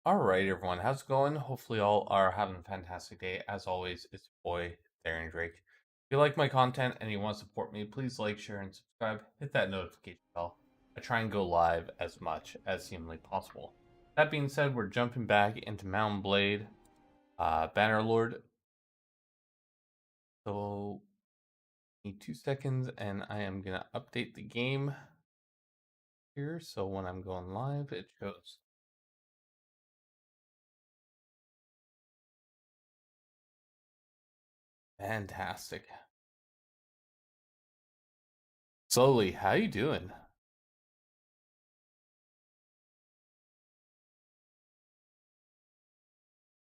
All right, everyone, how's it going? Hopefully, all are having a fantastic day. As always, it's your boy Darren Drake. If you like my content and you want to support me, please like, share, and subscribe. Hit that notification bell. I try and go live as much as seemingly possible. That being said, we're jumping back into Mountain Blade, Bannerlord. So, need 2 seconds, and I am gonna update the game here. So when I'm going live, it shows fantastic. Slowly, how you doing?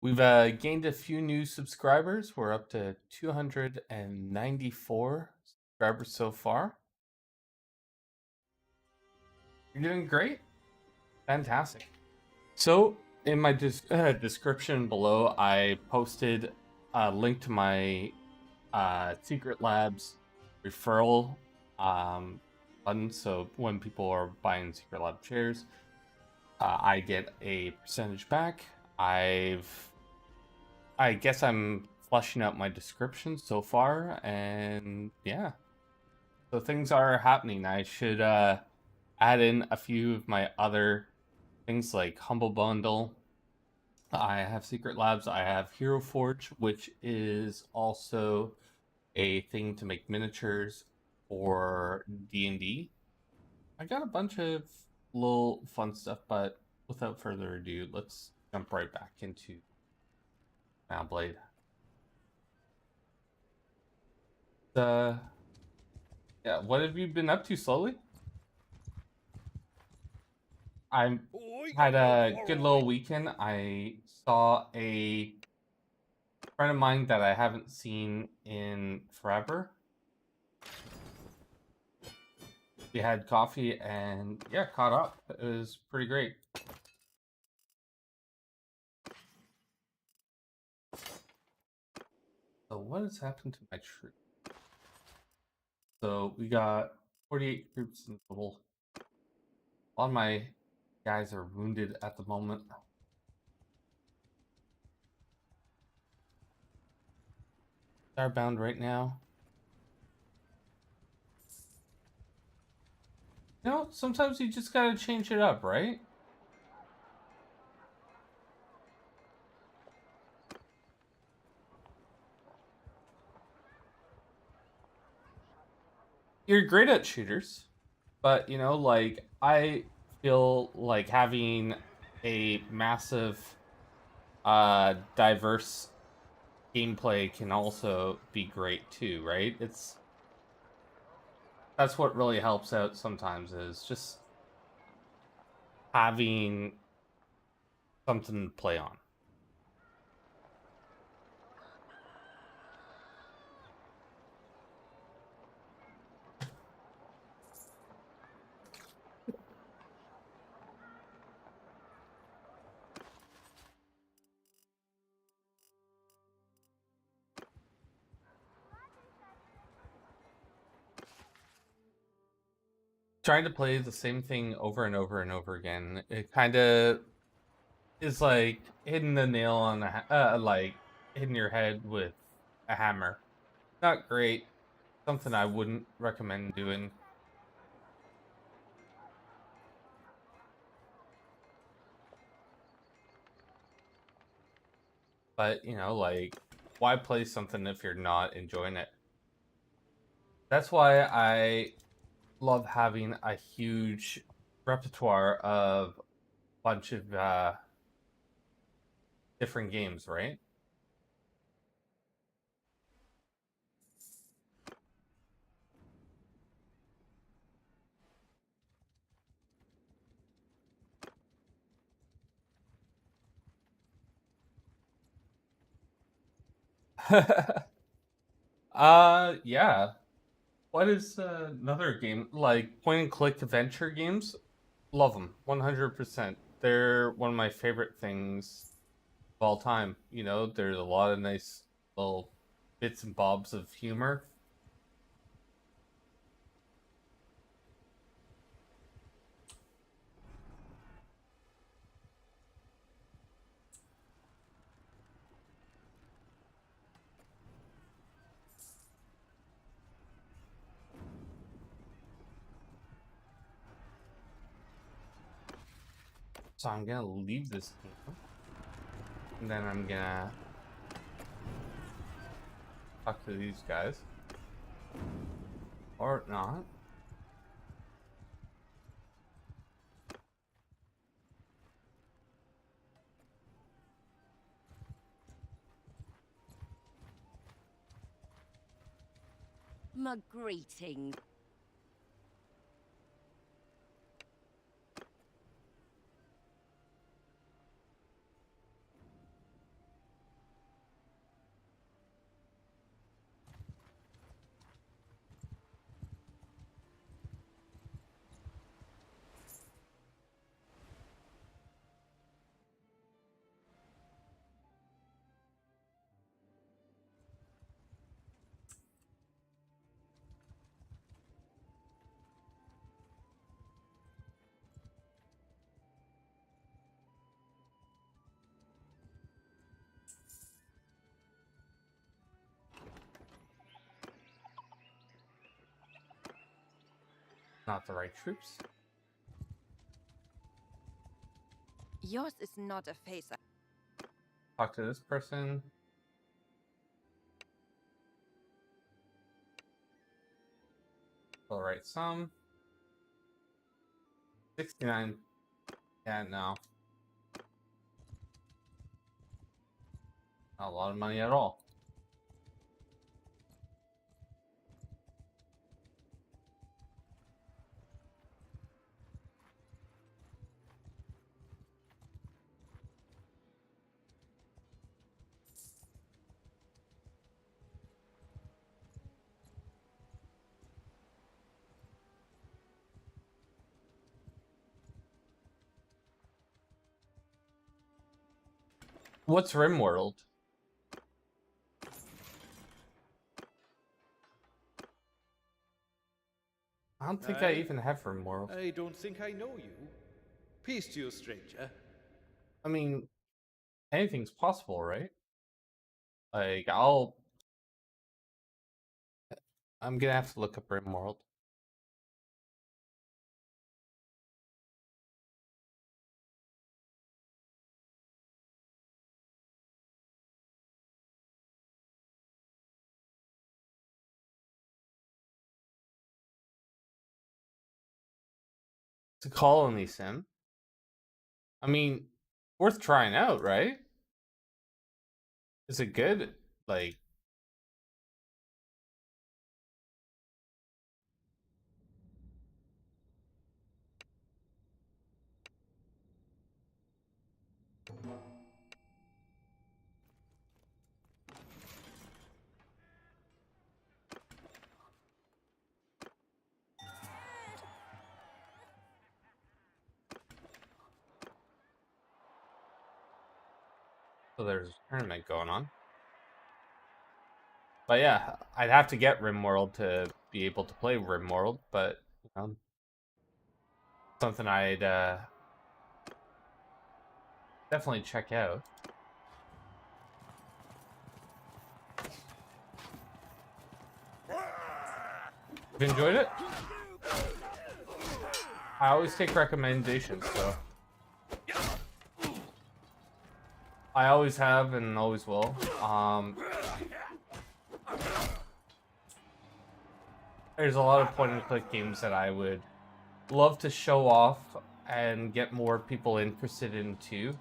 We've gained a few new subscribers. We're up to 294 subscribers so far. You're doing great. Fantastic. So, in my description below, I posted a link to my Secret Labs referral button. So, when people are buying Secret Lab shares, I get a percentage back. I guess I'm fleshing out my description so far, and yeah. So things are happening. I should add in a few of my other things like Humble Bundle. I have Secret Labs. I have Hero Forge, which is also a thing to make miniatures for D&D. I got a bunch of little fun stuff, but without further ado, let's jump right back into Blade. The Yeah, what have you been up to slowly? I had a good little weekend. I saw a friend of mine that I haven't seen in forever. We had coffee and yeah, caught up. It was pretty great. So what has happened to my troop? So we got 48 troops in total. A lot of my guys are wounded at the moment. Starbound right now. You know, sometimes you just gotta change it up, right? You're great at shooters, but you know, like I feel like having a massive diverse gameplay can also be great too, right? That's what really helps out sometimes is just having something to play on. Trying to play the same thing over and over and over again, it kind of is like hitting the nail on the like hitting your head with a hammer. Not great. Something I wouldn't recommend doing. But, you know, like, why play something if you're not enjoying it? That's why I love having a huge repertoire of a bunch of different games, right? Yeah. What is another game like point and click adventure games? Love them 100%. They're one of my favorite things of all time. You know, there's a lot of nice little bits and bobs of humor. So I'm gonna leave this game, and then I'm gonna talk to these guys. Or not. My greeting. Not the right troops. Yours is not a face. Talk to this person. All right, some 69. Yeah, no, not a lot of money at all. What's RimWorld? I don't think I even have RimWorld. I don't think I know you. Peace to you, stranger. I mean, anything's possible, right? Like, I'm gonna have to look up RimWorld. It's a colony sim. I mean, worth trying out, right? Is it good? Like, so there's a tournament going on. But yeah, I'd have to get RimWorld to be able to play RimWorld, but something I'd definitely check out. You've enjoyed it? I always take recommendations, so I always have and always will. There's a lot of point and click games that I would love to show off and get more people interested in too.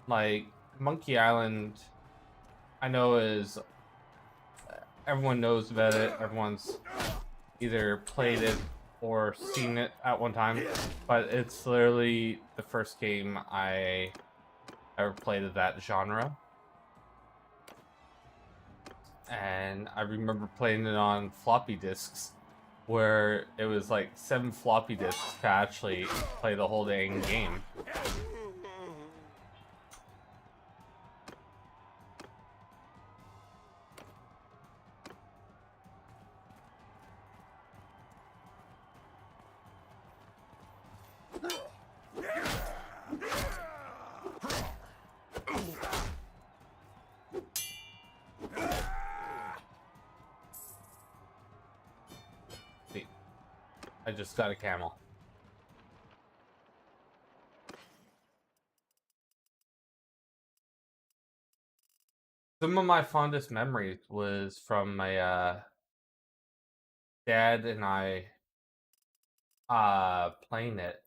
Like Monkey Island, I know is everyone knows about it. Everyone's either played it or seen it at one time, but it's literally the first game I ever played of that genre. And I remember playing it on floppy disks, where it was like 7 floppy disks to actually play the whole dang game. See, I just got a camel. Some of my fondest memories was from my dad and I playing it,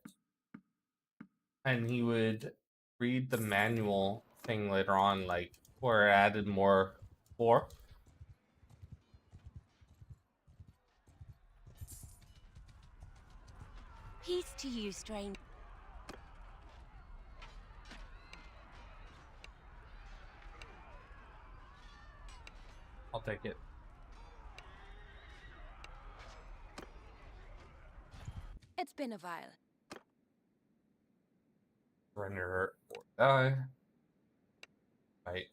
and he would read the manual thing later on, like where it added more lore. Peace to you, stranger. I'll take it. It's been a while. Surrender or die. Right.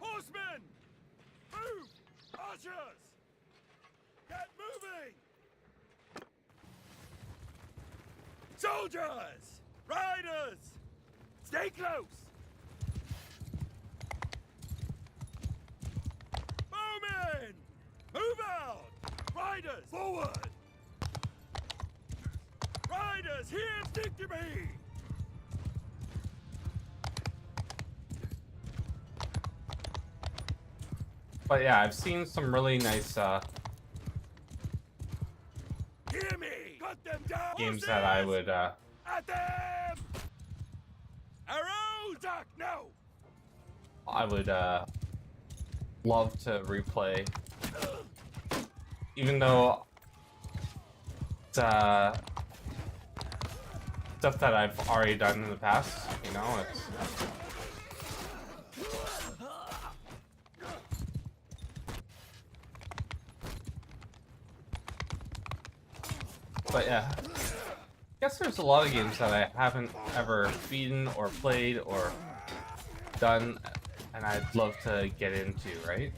Horsemen! Move! Archers! Get moving! Soldiers! Riders! Stay close! Bowmen! Move out! Riders! Forward! Riders, here, stick to me! But yeah, I've seen some really nice Hear me! Cut them down! games that I Horses! would At them! Arrows! Duck, no! love to replay, even though it's stuff that I've already done in the past. You know, it's but yeah. I guess there's a lot of games that I haven't ever beaten or played or done, and I'd love to get into, right?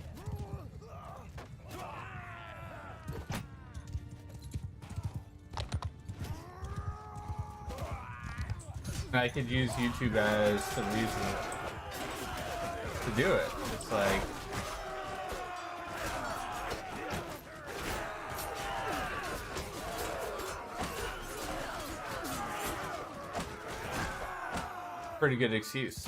And I could use YouTube as the reason to do it. It's like, pretty good excuse.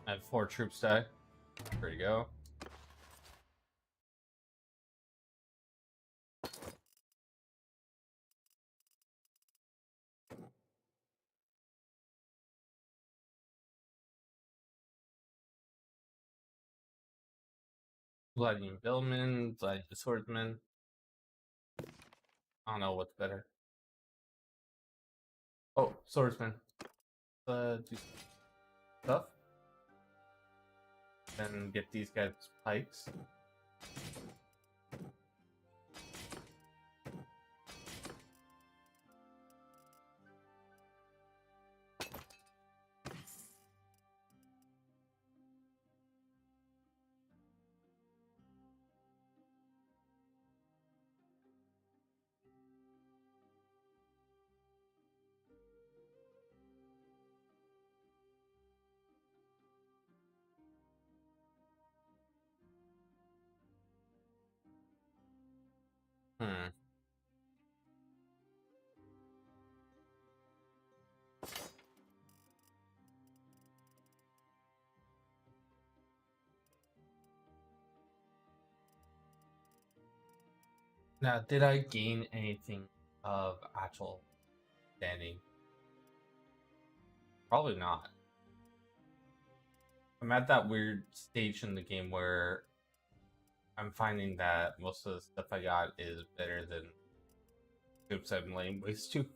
I had 4 troops die. There you go. Gliding Billman, Gliding Swordsman. I don't know what's better. Oh, Swordsman. Do stuff. Then get these guys pikes. Hmm. Now, did I gain anything of actual standing? Probably not. I'm at that weird stage in the game where I'm finding that most of the stuff I got is better than troops I'm laying waste to.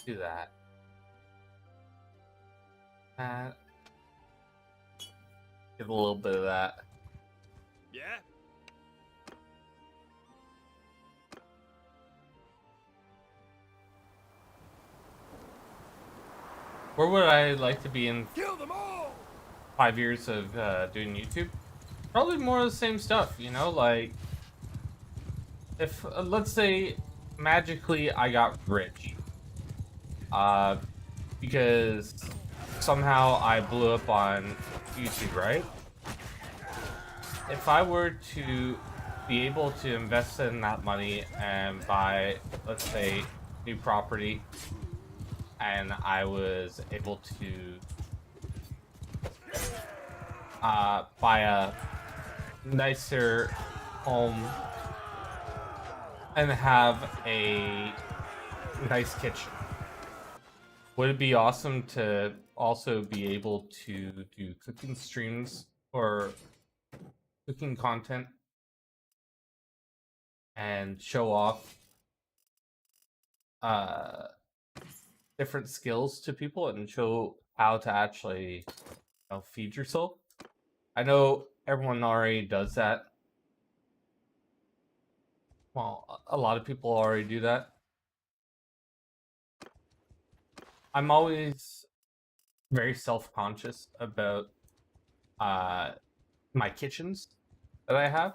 Do that. That. Get a little bit of that. Yeah? Where would I like to be in Kill them all! 5 years of doing YouTube? Probably more of the same stuff, you know? Like, if, let's say, magically I got rich. Because somehow I blew up on YouTube, right? If I were to be able to invest in that money and buy, let's say, new property, and I was able to buy a nicer home and have a nice kitchen, would it be awesome to also be able to do cooking streams or cooking content and show off different skills to people and show how to actually, feed yourself? I know everyone already does that. Well, a lot of people already do that. I'm always very self-conscious about my kitchens that I have,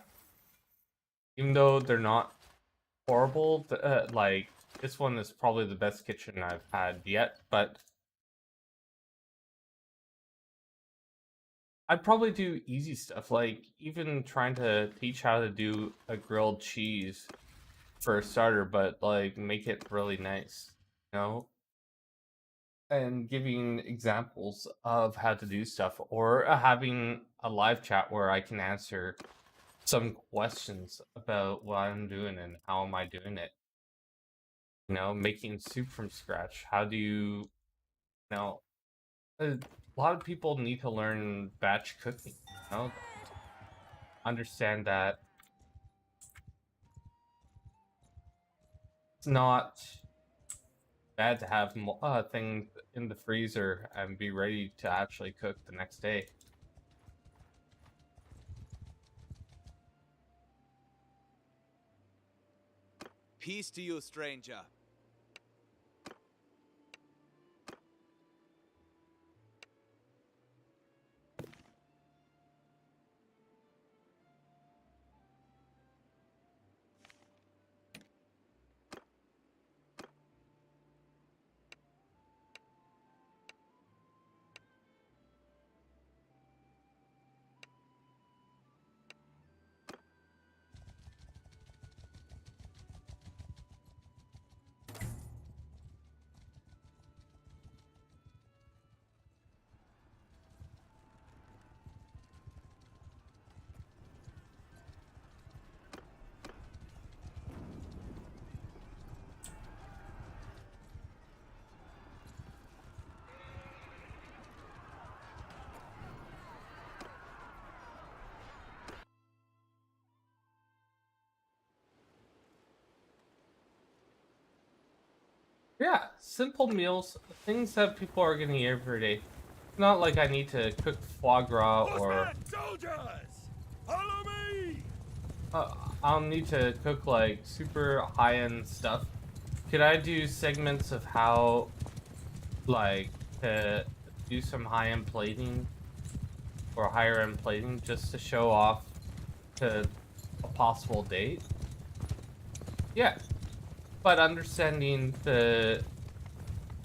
even though they're not horrible. Like, this one is probably the best kitchen I've had yet, but I'd probably do easy stuff, like even trying to teach how to do a grilled cheese for a starter, but like make it really nice, you know? And giving examples of how to do stuff, or having a live chat where I can answer some questions about what I'm doing and how am I doing it. You know, making soup from scratch. How do you know? A lot of people need to learn batch cooking. You know, understand that it's not bad to have things in the freezer and be ready to actually cook the next day. Peace to you, stranger. Yeah, simple meals, things that people are gonna eat every day. Not like I need to cook foie gras or Horsemen, soldiers! Follow me! I'll need to cook like super high-end stuff. Could I do segments of how, like, to do some high-end plating or higher-end plating just to show off to a possible date? Yeah, but understanding the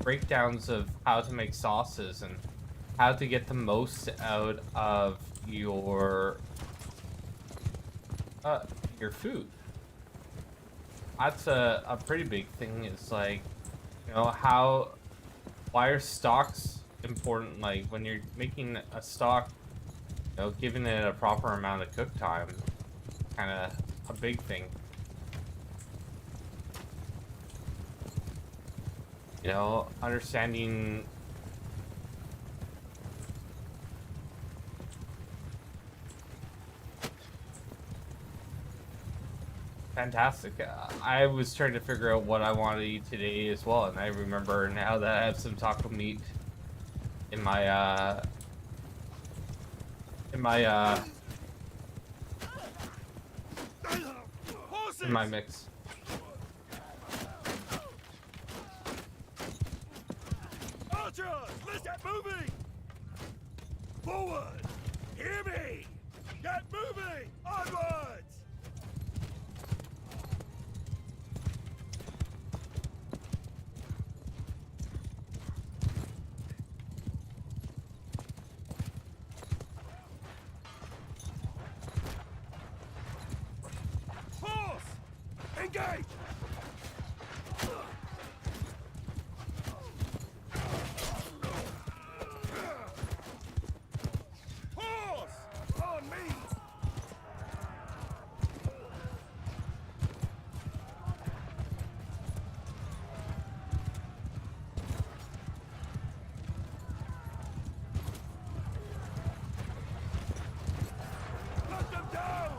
breakdowns of how to make sauces and how to get the most out of your food. That's a pretty big thing. Is like, why are stocks important? Like when you're making a stock, giving it a proper amount of cook time, kind of a big thing. Understanding fantastic. I was trying to figure out what I wanted to eat today as well, and I remember now that I have some taco meat in my in my uh Horses! in my mix. Archers, let's get moving! Forward! Hear me! Get moving! Onwards! Horse! Engage! Horse! On me! Put them down!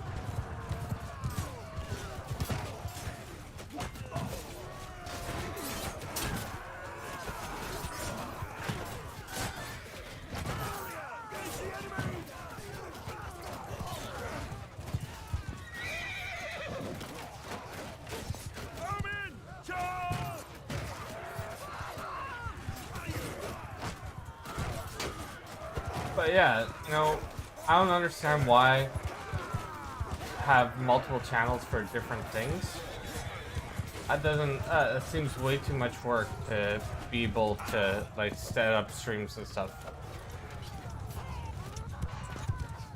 Engage the enemy! Come in! Charge! But yeah, I don't understand why have multiple channels for different things. That doesn't. It seems way too much work to be able to like set up streams and stuff.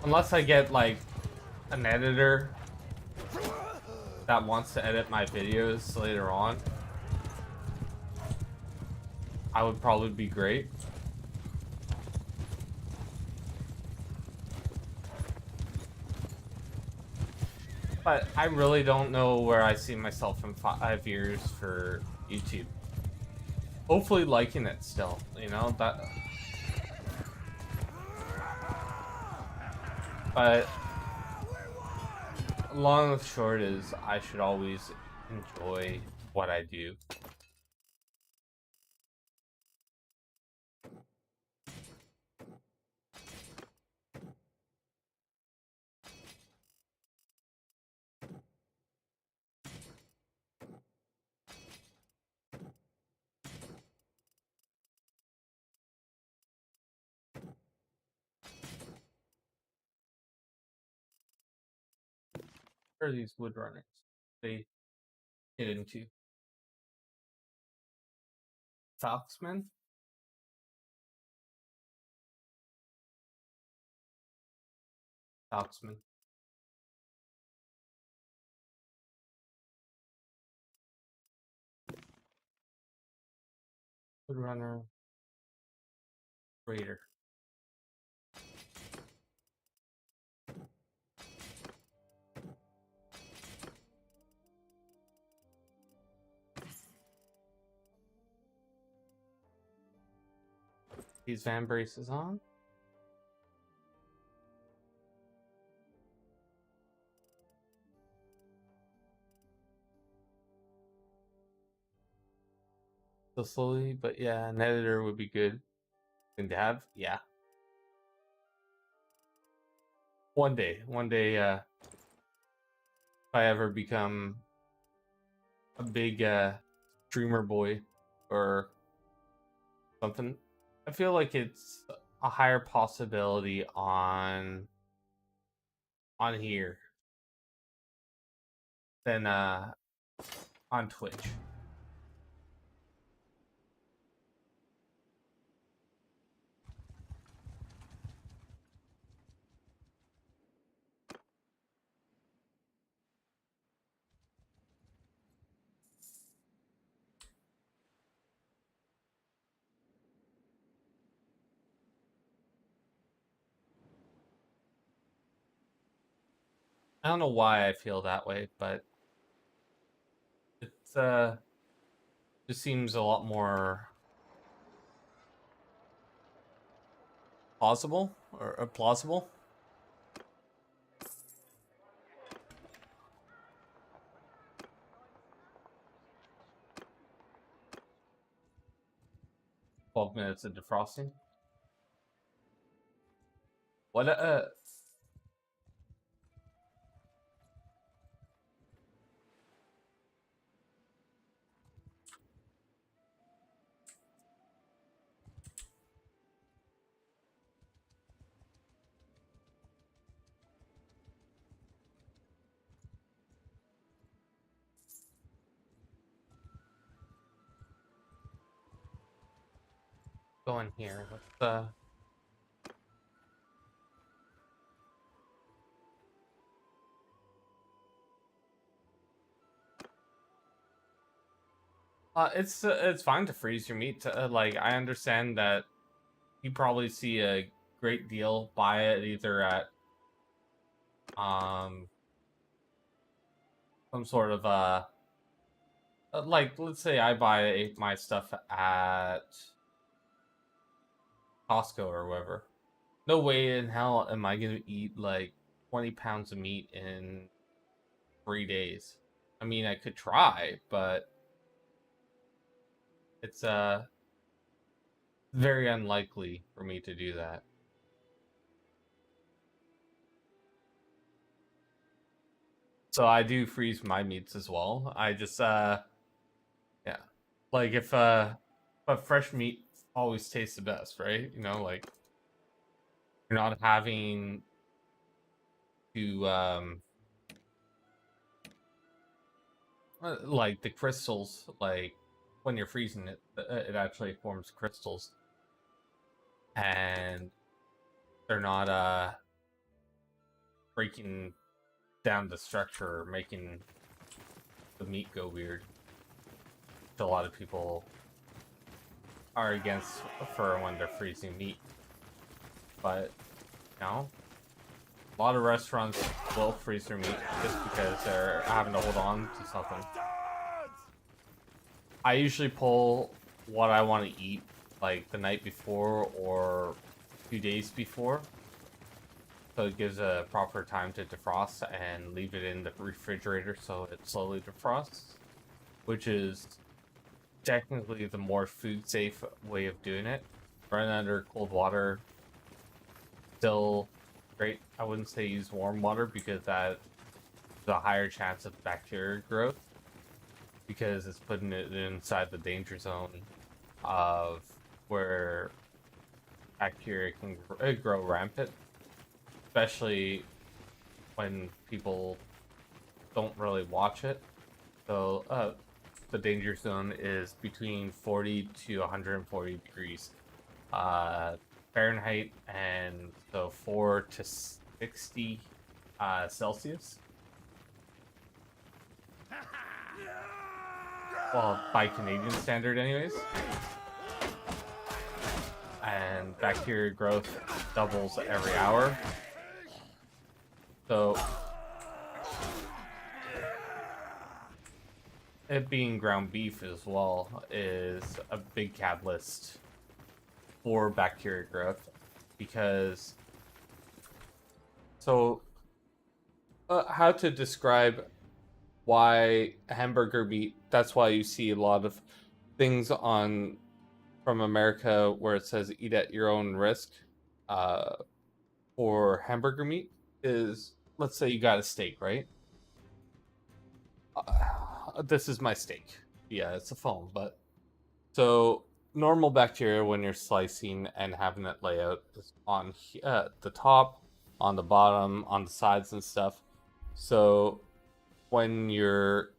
Unless I get like an editor that wants to edit my videos later on, I would probably be great. But I really don't know where I see myself in 5 years for YouTube. Hopefully liking it still, that. But long and short is I should always enjoy what I do. What are these wood runners? They get into Falksman? Falksman. Wood runner. Raider. These van braces on. So slowly, but yeah, an editor would be good thing to have. Yeah. One day, if I ever become a big streamer boy or something, I feel like it's a higher possibility on here than on Twitch. I don't know why I feel that way, but it's just seems a lot more plausible or plausible. 12 minutes of defrosting. What go in here? Let's it's fine to freeze your meat. Like, I understand that you probably see a great deal. Buy it either at some sort of like, let's say I buy my stuff at Costco or whatever. No way in hell am I gonna eat like 20 pounds of meat in 3 days. I mean, I could try, but it's very unlikely for me to do that. So I do freeze my meats as well. I just yeah. Like but fresh meat always tastes the best, right? You know, like you're not having to like the crystals, like when you're freezing it, it actually forms crystals, and they're not breaking down the structure or making the meat go weird. Which a lot of people are against for when they're freezing meat, but you know, a lot of restaurants will freeze their meat just because they're having to hold on to something. I usually pull what I want to eat like the night before or 2 days before, so it gives a proper time to defrost and leave it in the refrigerator so it slowly defrosts, which is technically the more food safe way of doing it. Run under cold water, still great. I wouldn't say use warm water because that is a higher chance of bacteria growth, because it's putting it inside the danger zone of where bacteria can grow rampant, especially when people don't really watch it. So the danger zone is between 40 to 140 degrees Fahrenheit, and so 4 to 60 Celsius. Well, by Canadian standard anyways. And bacteria growth doubles every hour. So it being ground beef as well is a big catalyst for bacteria growth, because how to describe why hamburger meat, that's why you see a lot of things on from America where it says eat at your own risk for hamburger meat, is, let's say you got a steak, right? This is my steak. Yeah, it's a foam, but so normal bacteria when you're slicing and having it lay out is on the top, on the bottom, on the sides and stuff. So when you're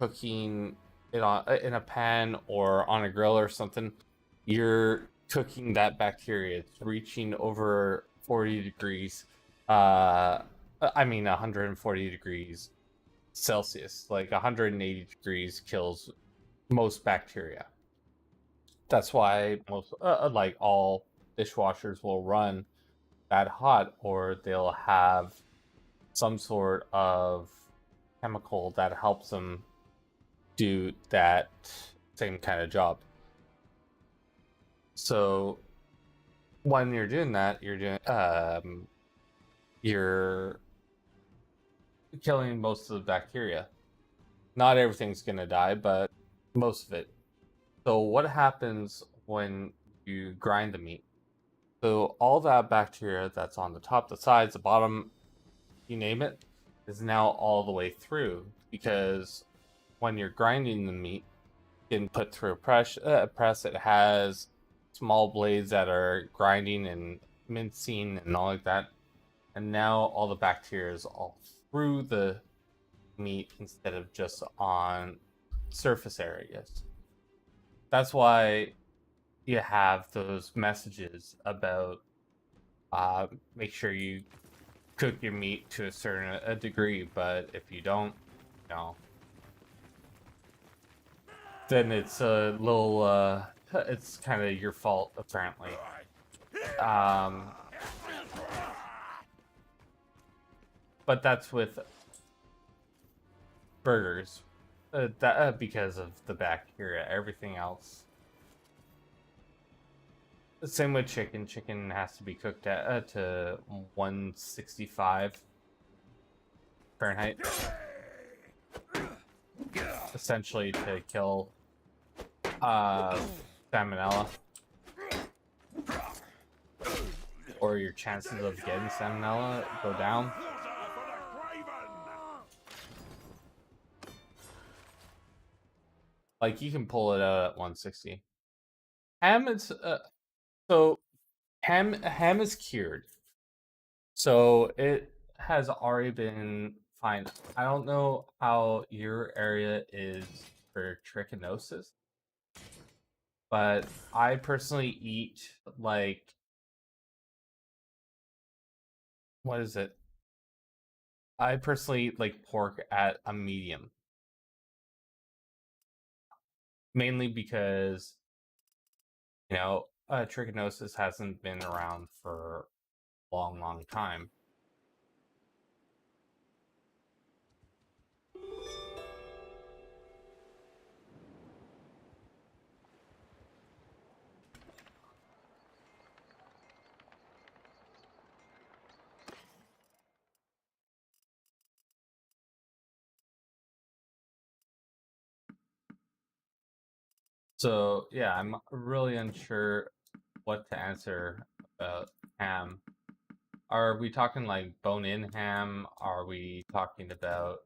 cooking it in a pan or on a grill or something, you're cooking that bacteria. It's reaching over 40 degrees. I mean 140 degrees Celsius. Like 180 degrees kills most bacteria. That's why most like all dishwashers will run that hot, or they'll have some sort of chemical that helps them do that same kind of job. So when you're doing that, you're killing most of the bacteria. Not everything's gonna die, but most of it. So what happens when you grind the meat. So all that bacteria that's on the top, the sides, the bottom, you name it, is now all the way through, because when you're grinding the meat, getting put through a press, it has small blades that are grinding and mincing and all like that. And now all the bacteria is all through the meat instead of just on surface areas. That's why you have those messages about make sure you cook your meat to a certain degree, but if you don't, you know, then it's a little it's kind of your fault apparently. But that's with burgers, because of the bacteria. Everything else, the same with chicken. Chicken has to be cooked at to 165 Fahrenheit, essentially to kill salmonella, or your chances of getting salmonella go down. Like, you can pull it out at 160. Ham is so ham is cured, so it has already been fine. I don't know how your area is for trichinosis, but I personally eat, like, what is it? I personally eat like pork at a medium, mainly because trichinosis hasn't been around for a long, long time. So yeah, I'm really unsure what to answer about ham. Are we talking like bone-in ham? Are we talking about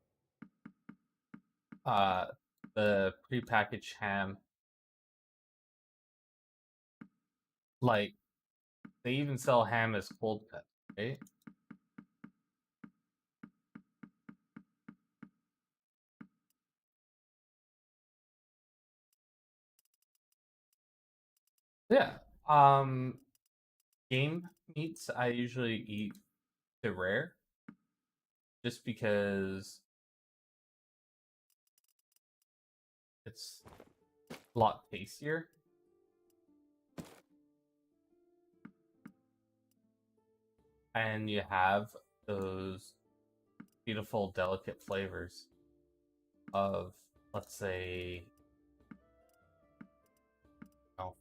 uh the prepackaged ham? Like, they even sell ham as cold cut, right? Yeah. Um, game meats I usually eat to rare, just because it's a lot tastier. And you have those beautiful, delicate flavors of, let's say, oh,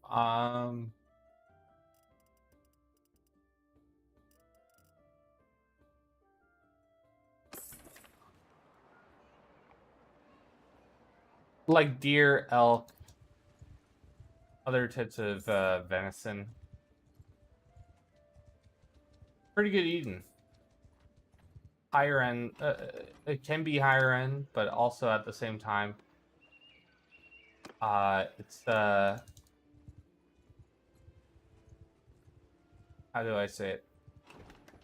like deer, elk, other types of venison. Pretty good eating. Higher end, it can be higher end, but also at the same time, it's how do I say it?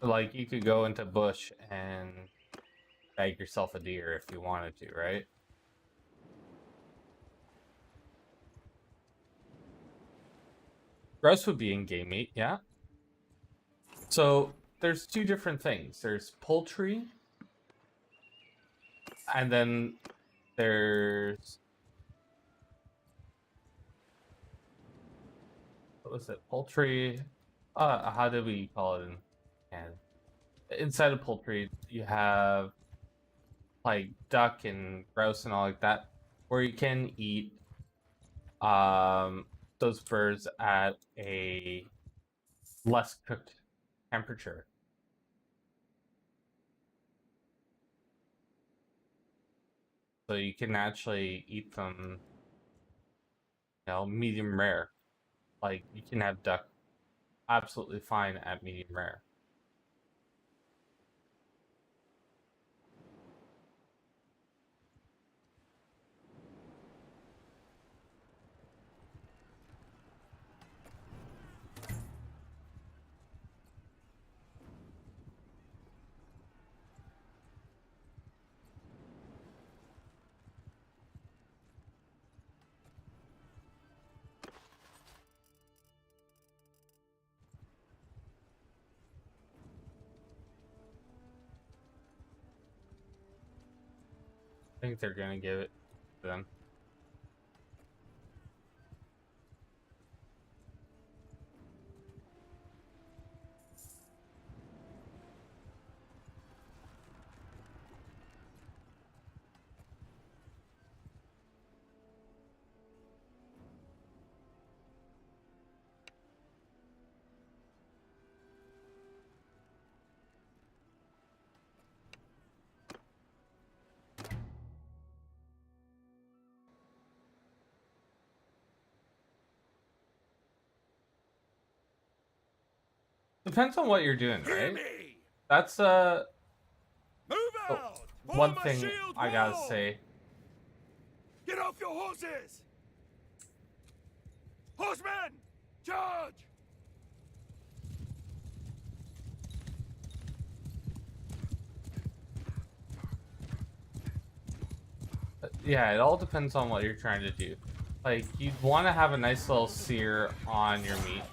Like, you could go into bush and bag yourself a deer if you wanted to, right? Grouse would be in game meat, yeah. So there's two different things. There's poultry, and then there's, what was it? Poultry. How do we call it in Canada? Inside of poultry, you have like duck and grouse and all like that, where you can eat those birds at a less cooked temperature. So you can actually eat them, medium rare. Like, you can have duck absolutely fine at medium rare. I think they're gonna give it to them. Depends on what you're doing, Hear right? me! That's Move oh, out! Form one a thing shield I gotta wall! say. Get off your horses! Horsemen! Charge! Yeah, it all depends on what you're trying to do. Like, you'd want to have a nice little sear on your meat.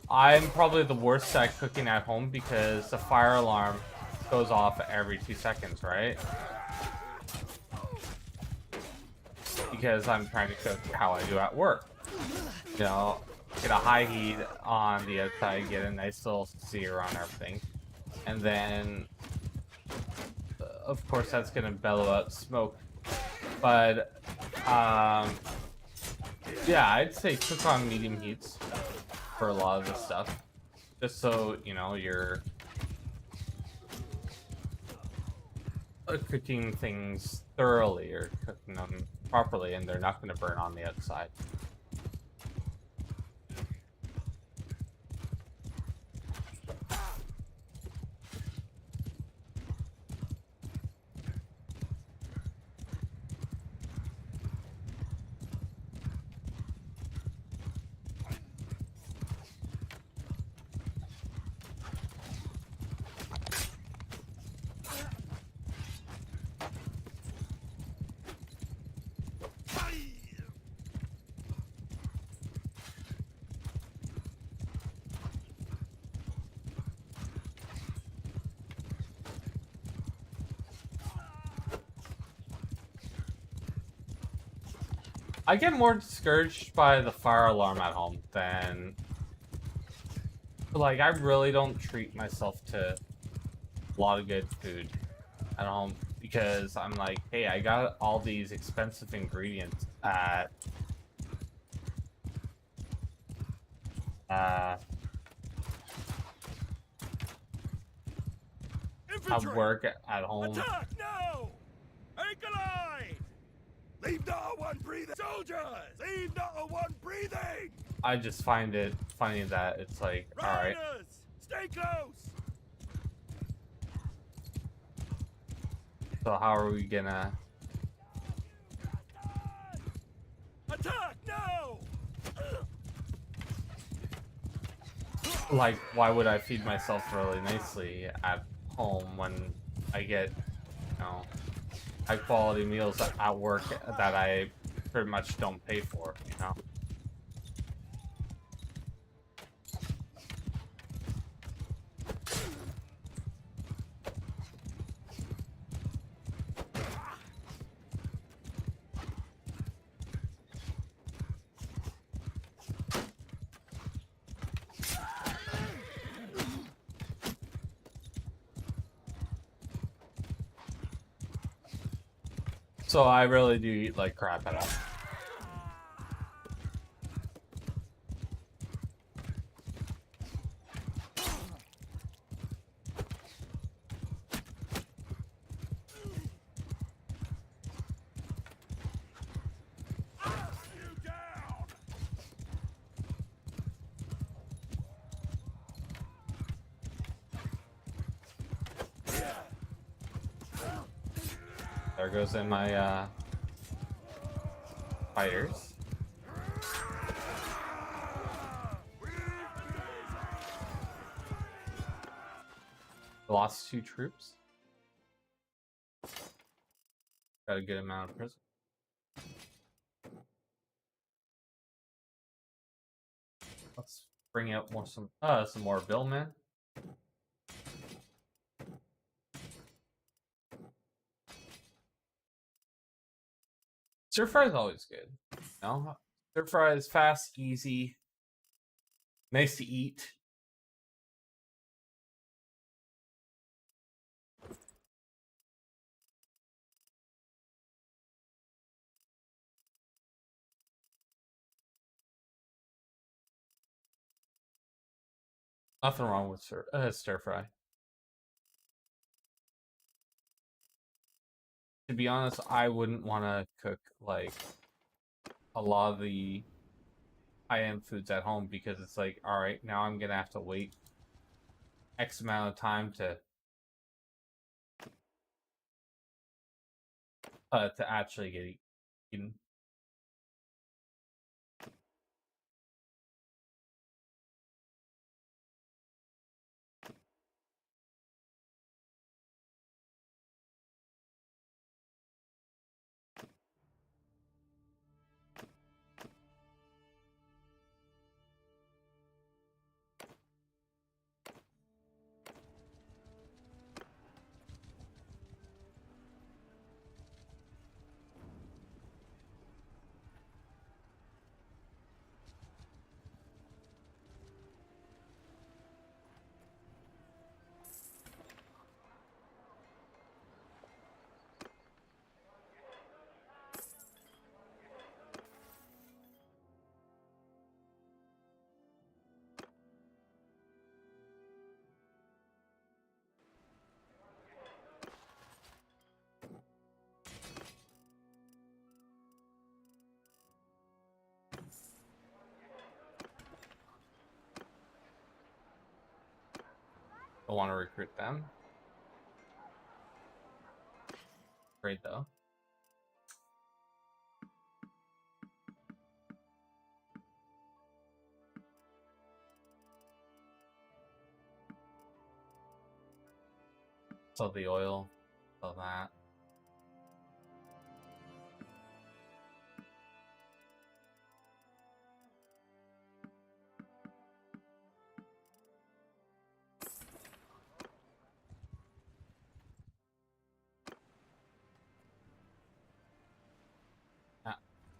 I'm probably the worst at cooking at home because the fire alarm goes off every 2 seconds, right? Because I'm trying to cook how I do at work. You know, get a high heat on the outside, get a nice little sear on everything. And then, of course, that's going to bellow out smoke. But, yeah, I'd say cook on medium heats for a lot of this stuff. Just so, you know, you're cooking things thoroughly or cooking them properly and they're not going to burn on the outside. I get more discouraged by the fire alarm at home than... Like, I really don't treat myself to a lot of good food at home because I'm like, hey, I got all these expensive ingredients at Infantry! work at home. Attack now! Anchor line! Leave not one breathing! Soldiers! Leave not one breathing! I just find it funny that it's like, all right, Riders! Stay close! so how are we gonna... Attack now! Like, why would I feed myself really nicely at home when I get, you know, high quality meals at work that I pretty much don't pay for, you know? So I really do eat like crap at home. You down! There goes in my fighters. Lost 2 troops. Got a good amount of prison. Let's bring out some more billmen. Stir fry is always good. No, stir fry is fast, easy, nice to eat. Nothing wrong with stir fry. To be honest, I wouldn't want to cook like a lot of the high-end foods at home because it's like, all right, now I'm gonna have to wait X amount of time to actually get eaten. Don't want to recruit them. Great though. Sell the oil, sell that.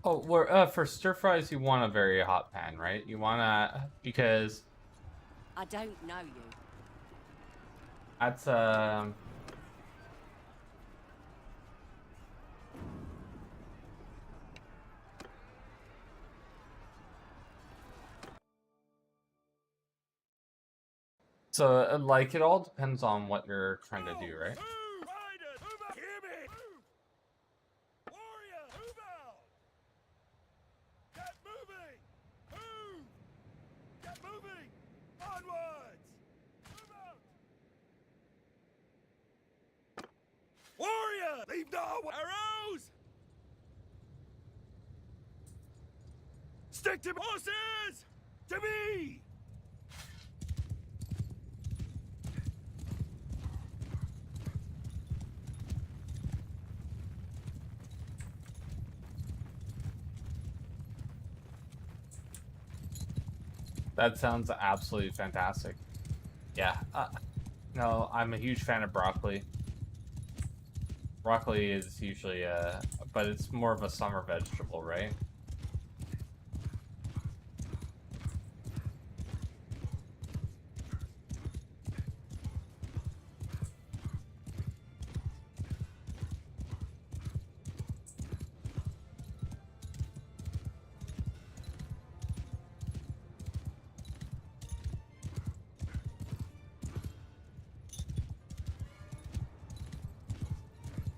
Oh, we're for stir fries. You want a very hot pan, right? You wanna because I don't know you. that's so like it all depends on what you're trying to do, right? Move! Riders, move out! Hear me! Move! Warrior, move out! Get moving! Move! Get moving! Onwards! Move out! Warrior! Leave no arrows! Stick to me! Horses! To me! That sounds absolutely fantastic. Yeah. No, I'm a huge fan of broccoli. Broccoli is usually but it's more of a summer vegetable, right?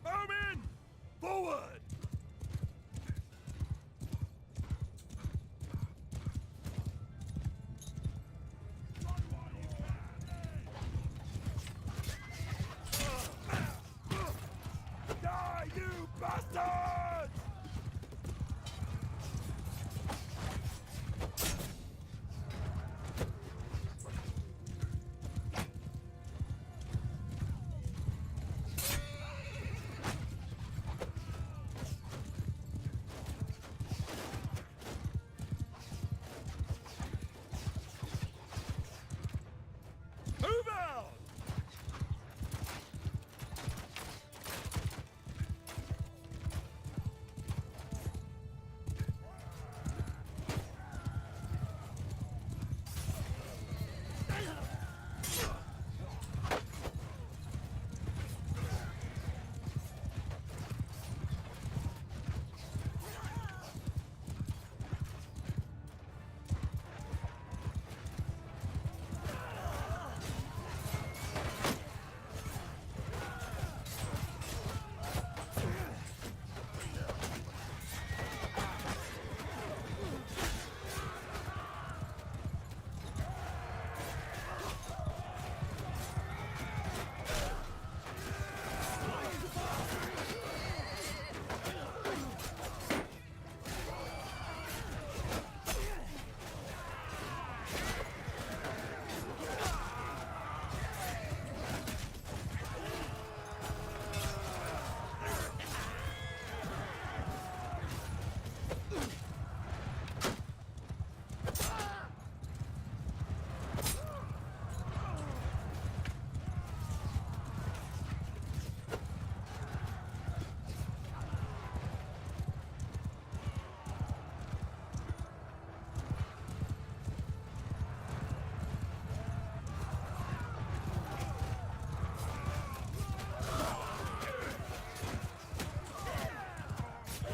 Bowman! Forward! Die, you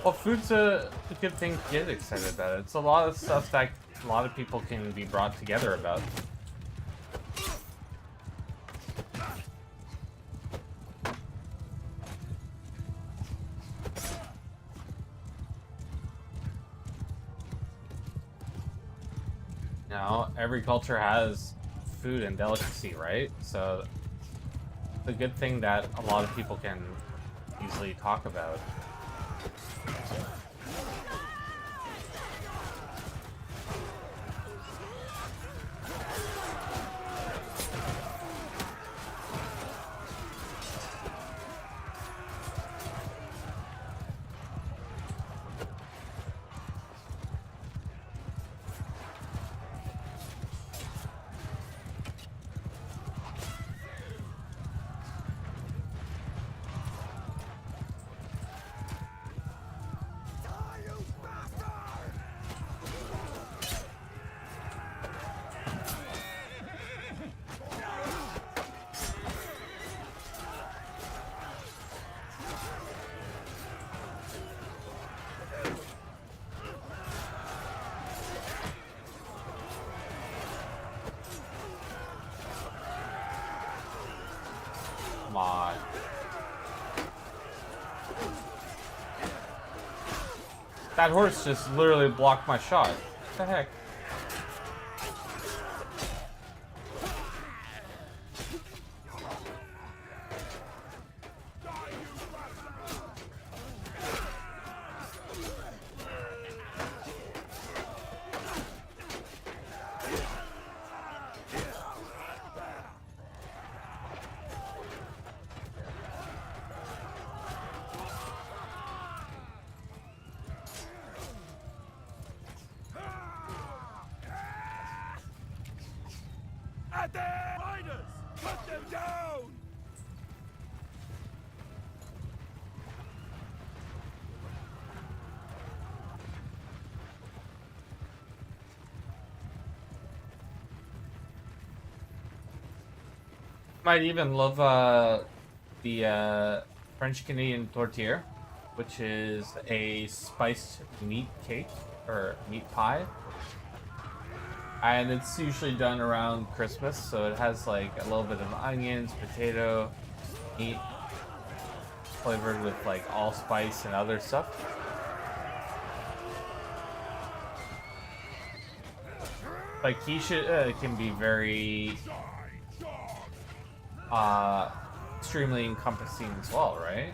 Well, food's a good thing to get excited about. It's a lot of stuff that a lot of people can be brought together about. You know, every culture has food and delicacy, right? So it's a good thing that a lot of people can easily talk about. Come on. That horse just literally blocked my shot. What the heck? At them! Riders! Put them down! Might even love the French Canadian tortilla, which is a spiced meat cake or meat pie. And it's usually done around Christmas, so it has like a little bit of onions, potato, meat, flavored with like allspice and other stuff. Like quiche can be very extremely encompassing as well, right?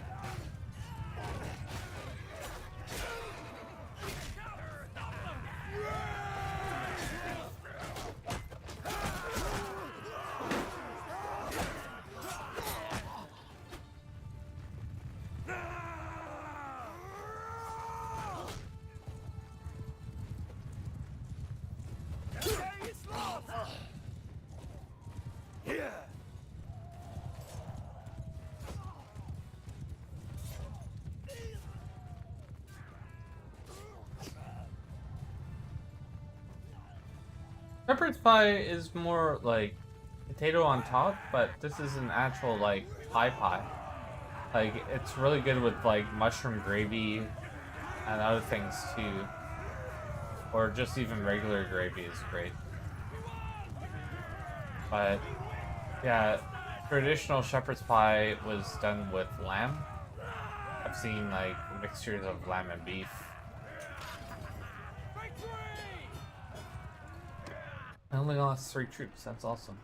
Here! Shepherd's pie is more like potato on top, but this is an actual like pie. Like it's really good with like mushroom gravy and other things too. Or just even regular gravy is great. But yeah, traditional shepherd's pie was done with lamb. I've seen like mixtures of lamb and beef. I only lost 3 troops, that's awesome.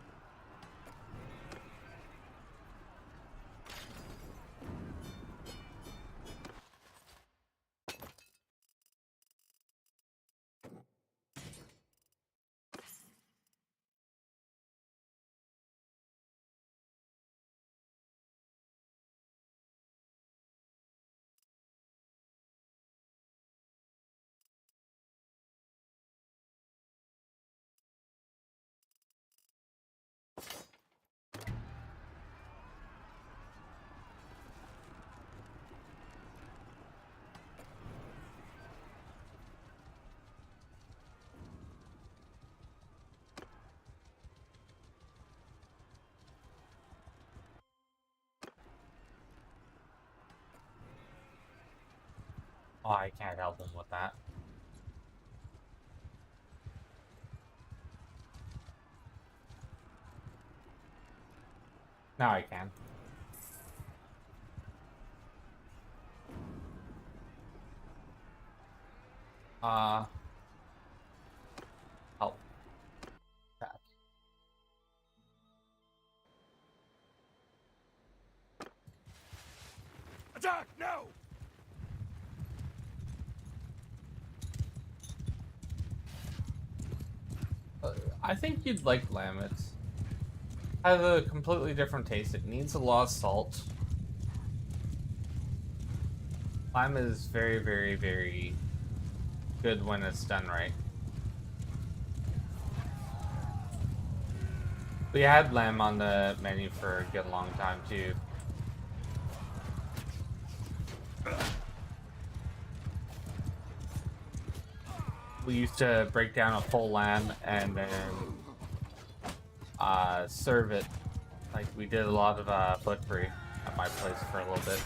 Oh, I can't help him with that. Now I can. Help. Back. Attack now! I think you'd like lamb. It has a completely different taste. It needs a lot of salt. Lamb is very, very, very good when it's done right. We had lamb on the menu for a good long time too. We used to break down a full lamb and then serve it. Like we did a lot of butchery at my place for a little bit.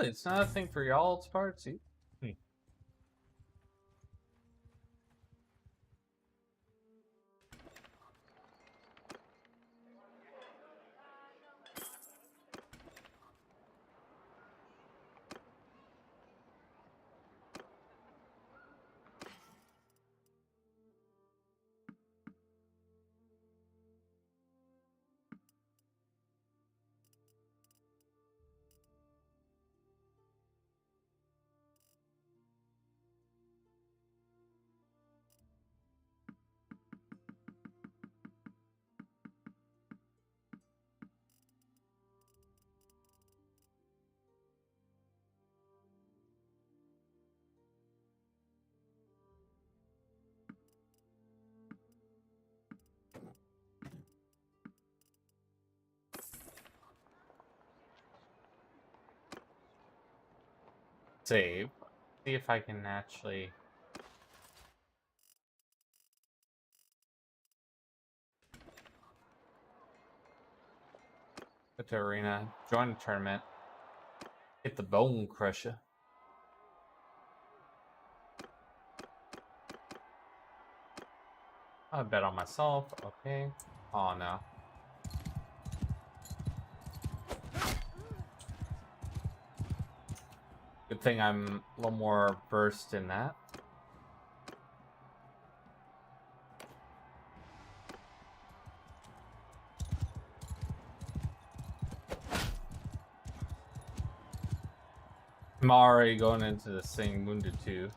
It's not a thing for y'all's parts. Save. See if I can actually. Go to arena, join a tournament, hit the bone crusher. I bet on myself. Okay. Oh no. Good thing I'm a little more versed in that. I'm already going into this thing wounded too.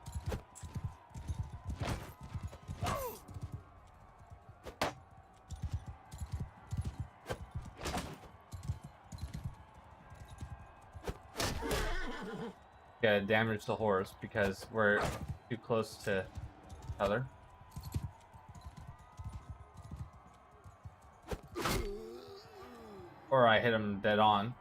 Gotta damage the horse because we're too close to each other. Or I hit him dead on.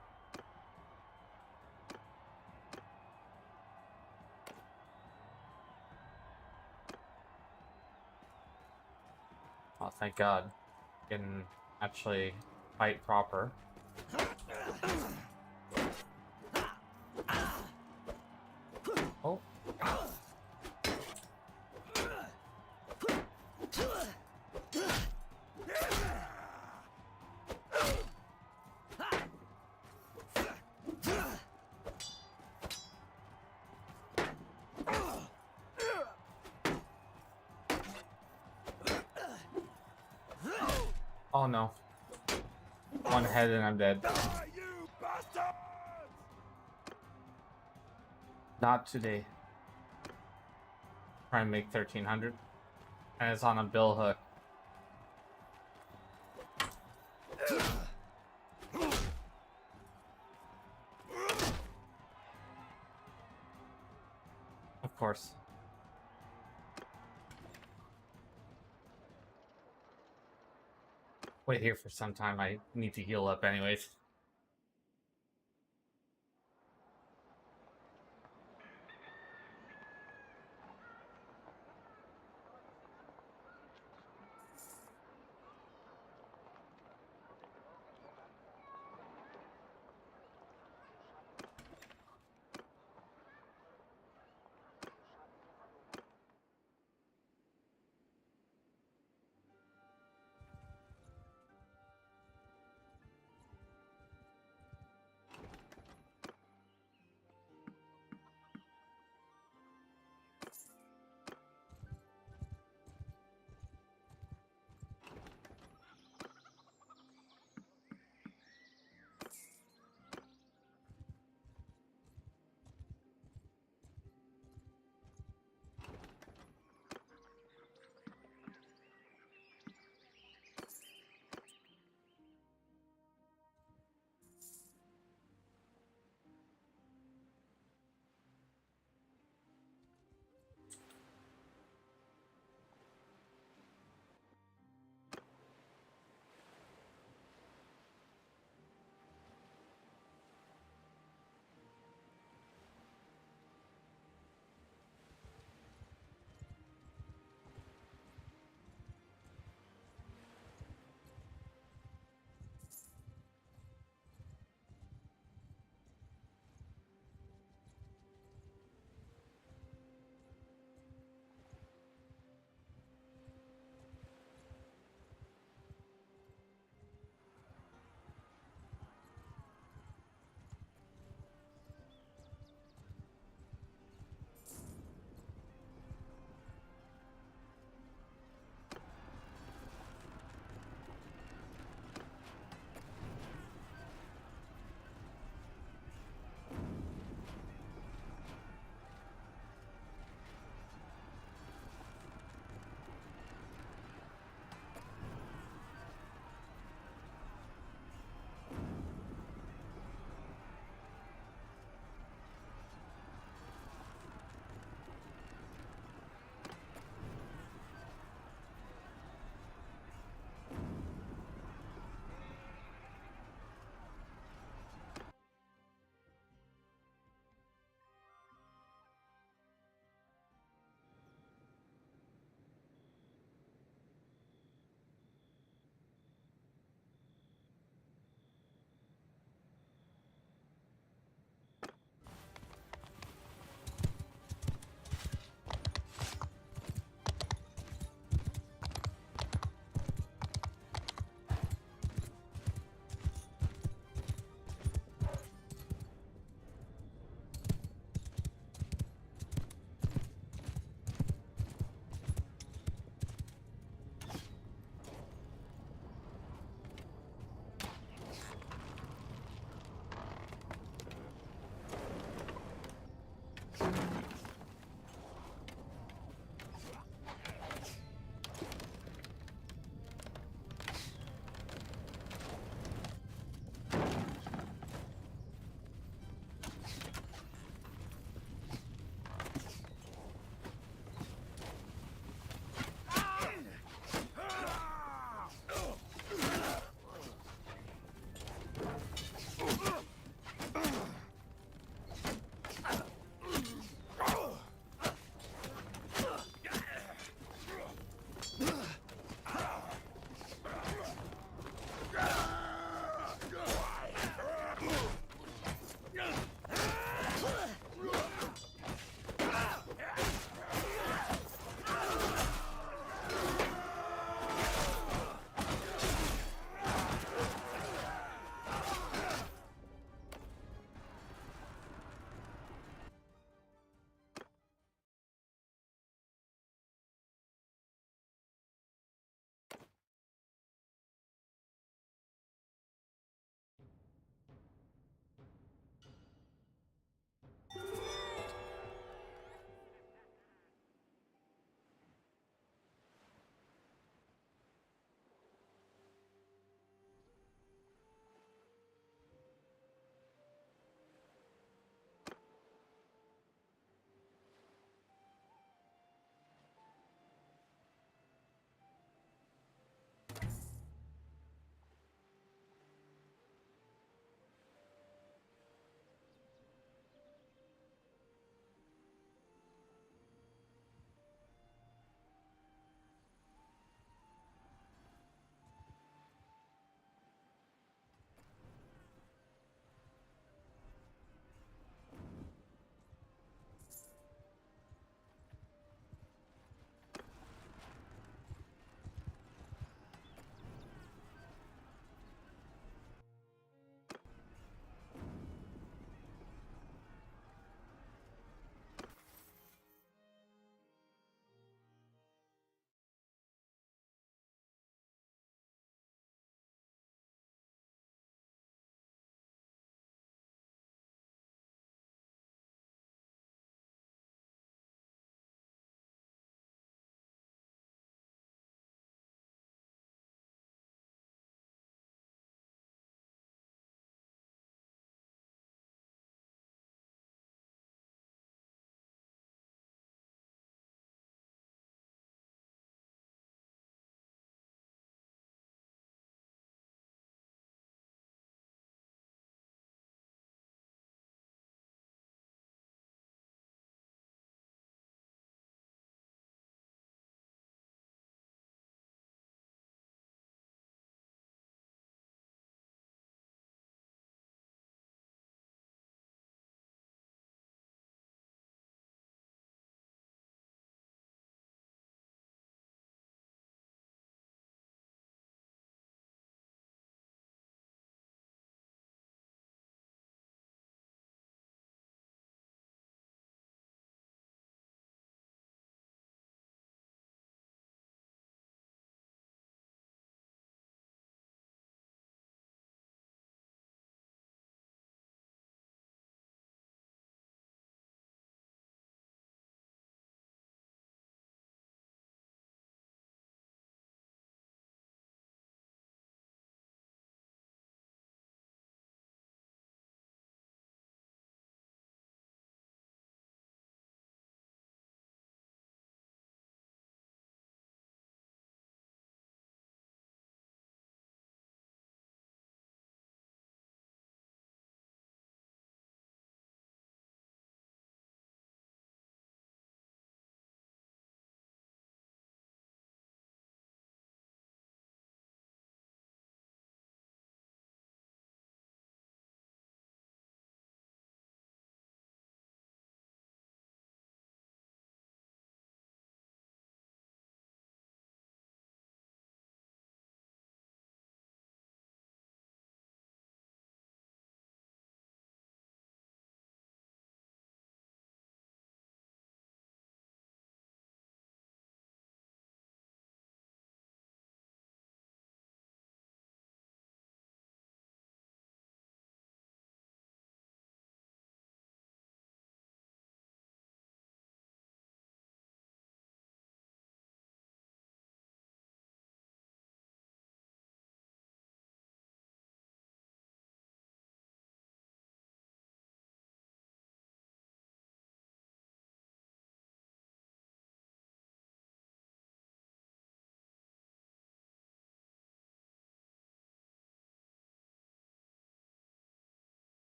Oh, thank God. Can actually fight proper. Oh. Oh no. One head and I'm dead. Die, you bastards! Not today. Try and make 1300. And it's on a bill hook. Of course. Wait here for some time. I need to heal up anyways.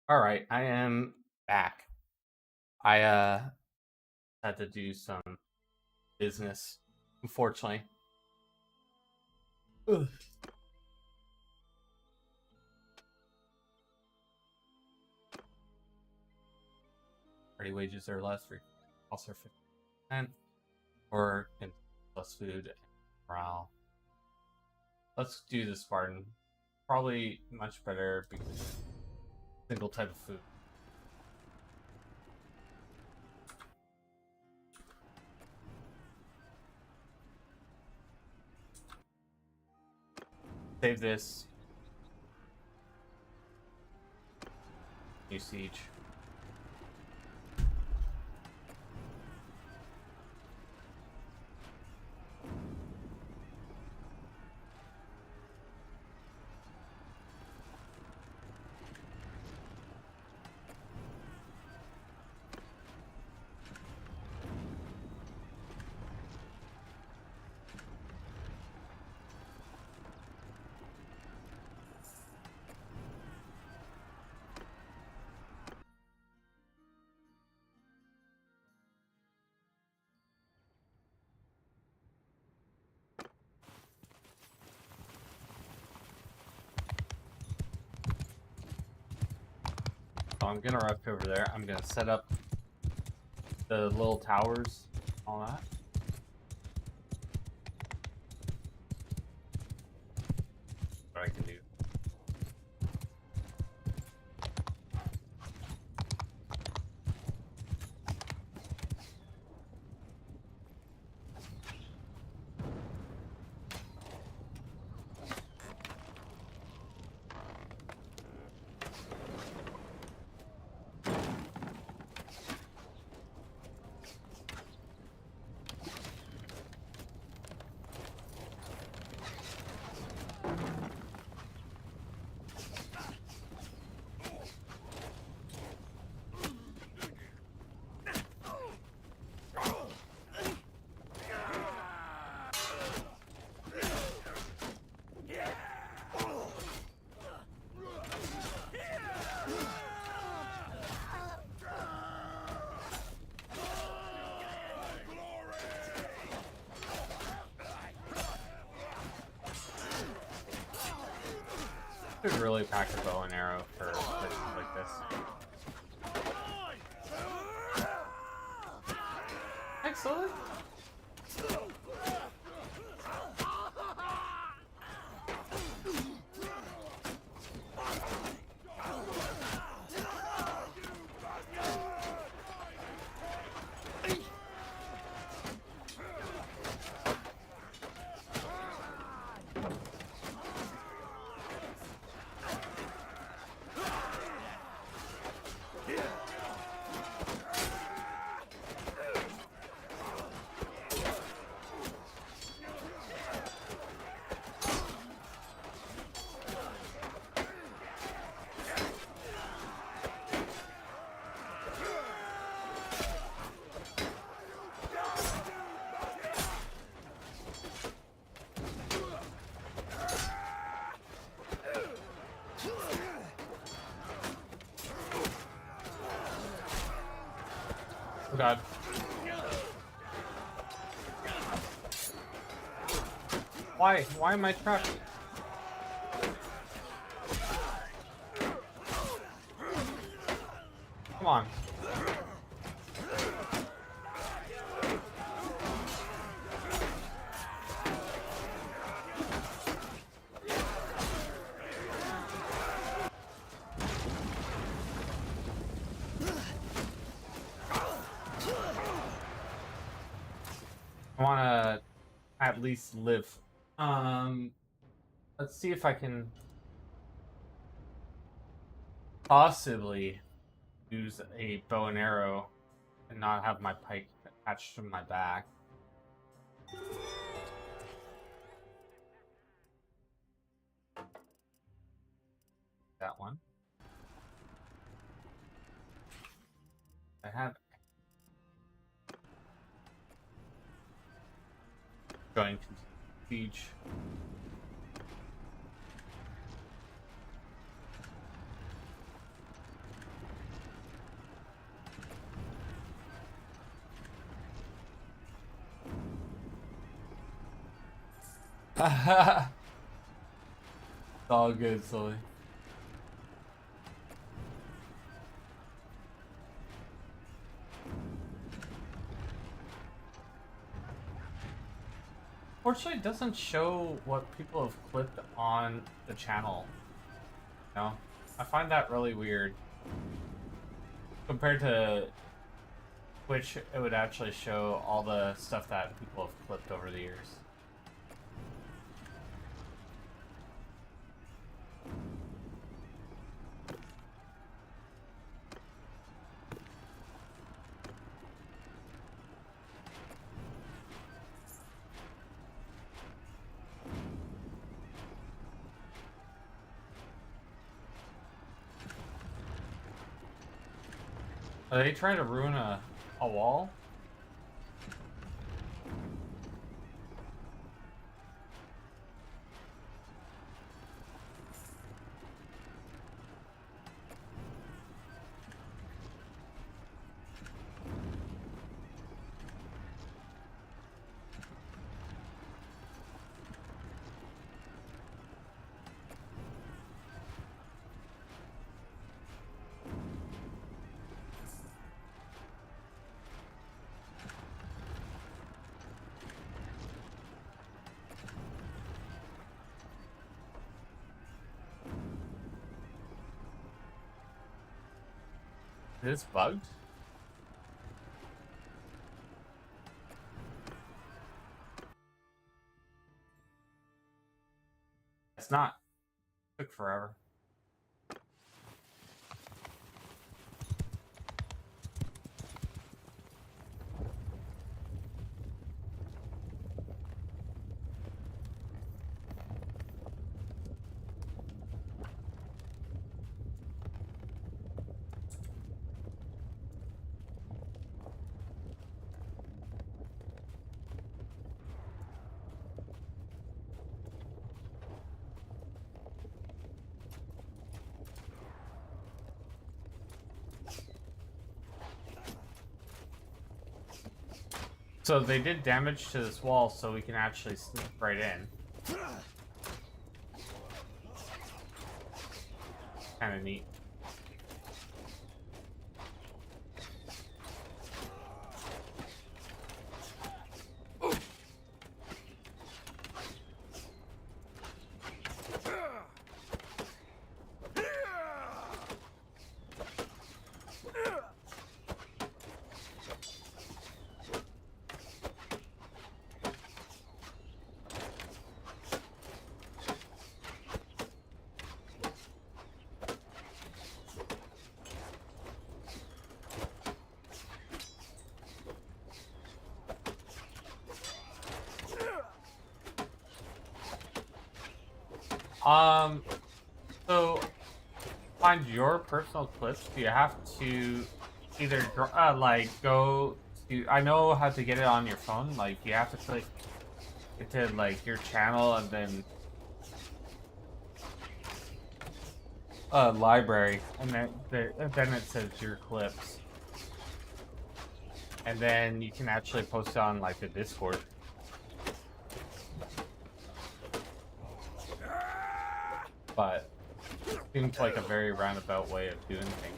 All right, I am back. I had to do some business, unfortunately. Ugh. Party wages are less for also 50%, or plus food and morale. Let's do the Spartan. Probably much better because single type of food. Save this. New siege. So I'm gonna rush over there. I'm gonna set up the little towers, all that. What I can do. Could really pack a bow and arrow for places like this. Excellent. Oh god. Why? Why am I trapped? Come on. I want to at least live. Let's see if I can possibly use a bow and arrow and not have my pike attached to my back. That one. I have going to siege. It's all good, Sully. Fortunately, it doesn't show what people have clipped on the channel. You know? I find that really weird. Compared to Twitch, it would actually show all the stuff that people have clipped over the years. Are they trying to ruin a wall? Is this bugged? It's not. It took forever. So they did damage to this wall, so we can actually sneak right in. Kind of neat. So find your personal clips. Do you have to either like go to? I know how to get it on your phone. Like you have to click into like your channel and then library, and then it says your clips, and then you can actually post it on like the Discord. But it seems like a very roundabout way of doing things.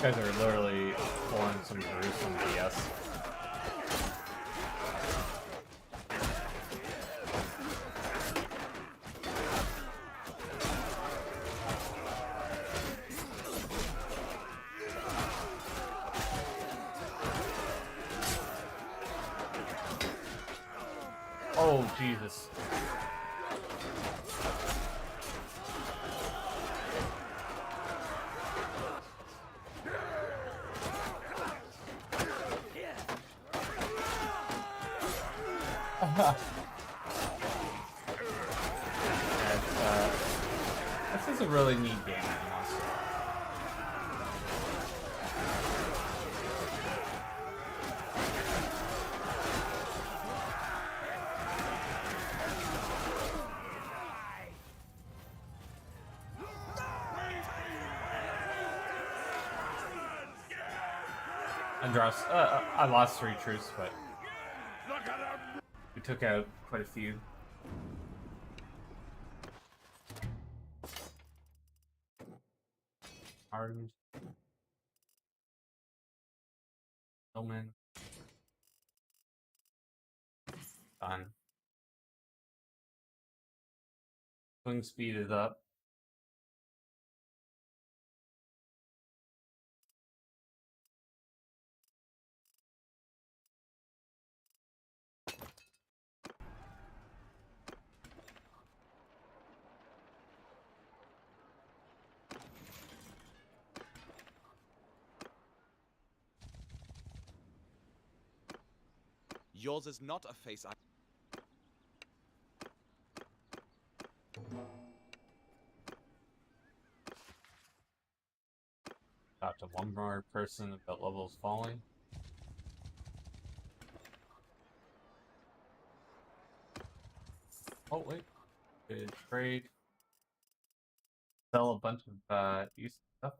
guys are literally pulling some gruesome BS. Oh, Jesus. This is a really neat game, honestly. Andros, I lost 3 troops, but we took out quite a few. Arden. Hillman. Done. Swing speed is up. Yours is not a face I... Got to one more person, but level's falling. Oh wait, good trade. Sell a bunch of used stuff.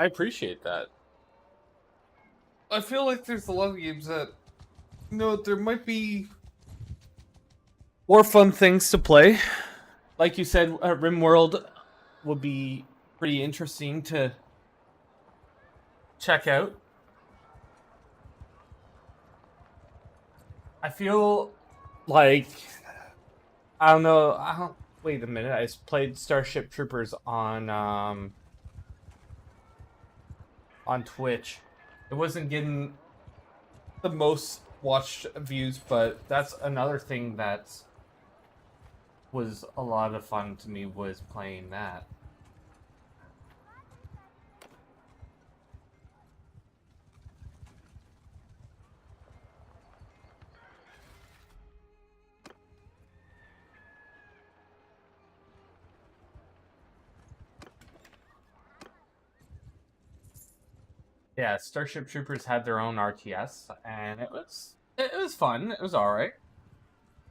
I appreciate that. I feel like there's a lot of games that, there might be more fun things to play. Like you said, RimWorld would be pretty interesting to check out. I feel like, I don't know. Wait a minute. I played Starship Troopers on Twitch. It wasn't getting the most watched views, but that's another thing that was a lot of fun to me, was playing that. Yeah, Starship Troopers had their own RTS, and it was fun. It was all right.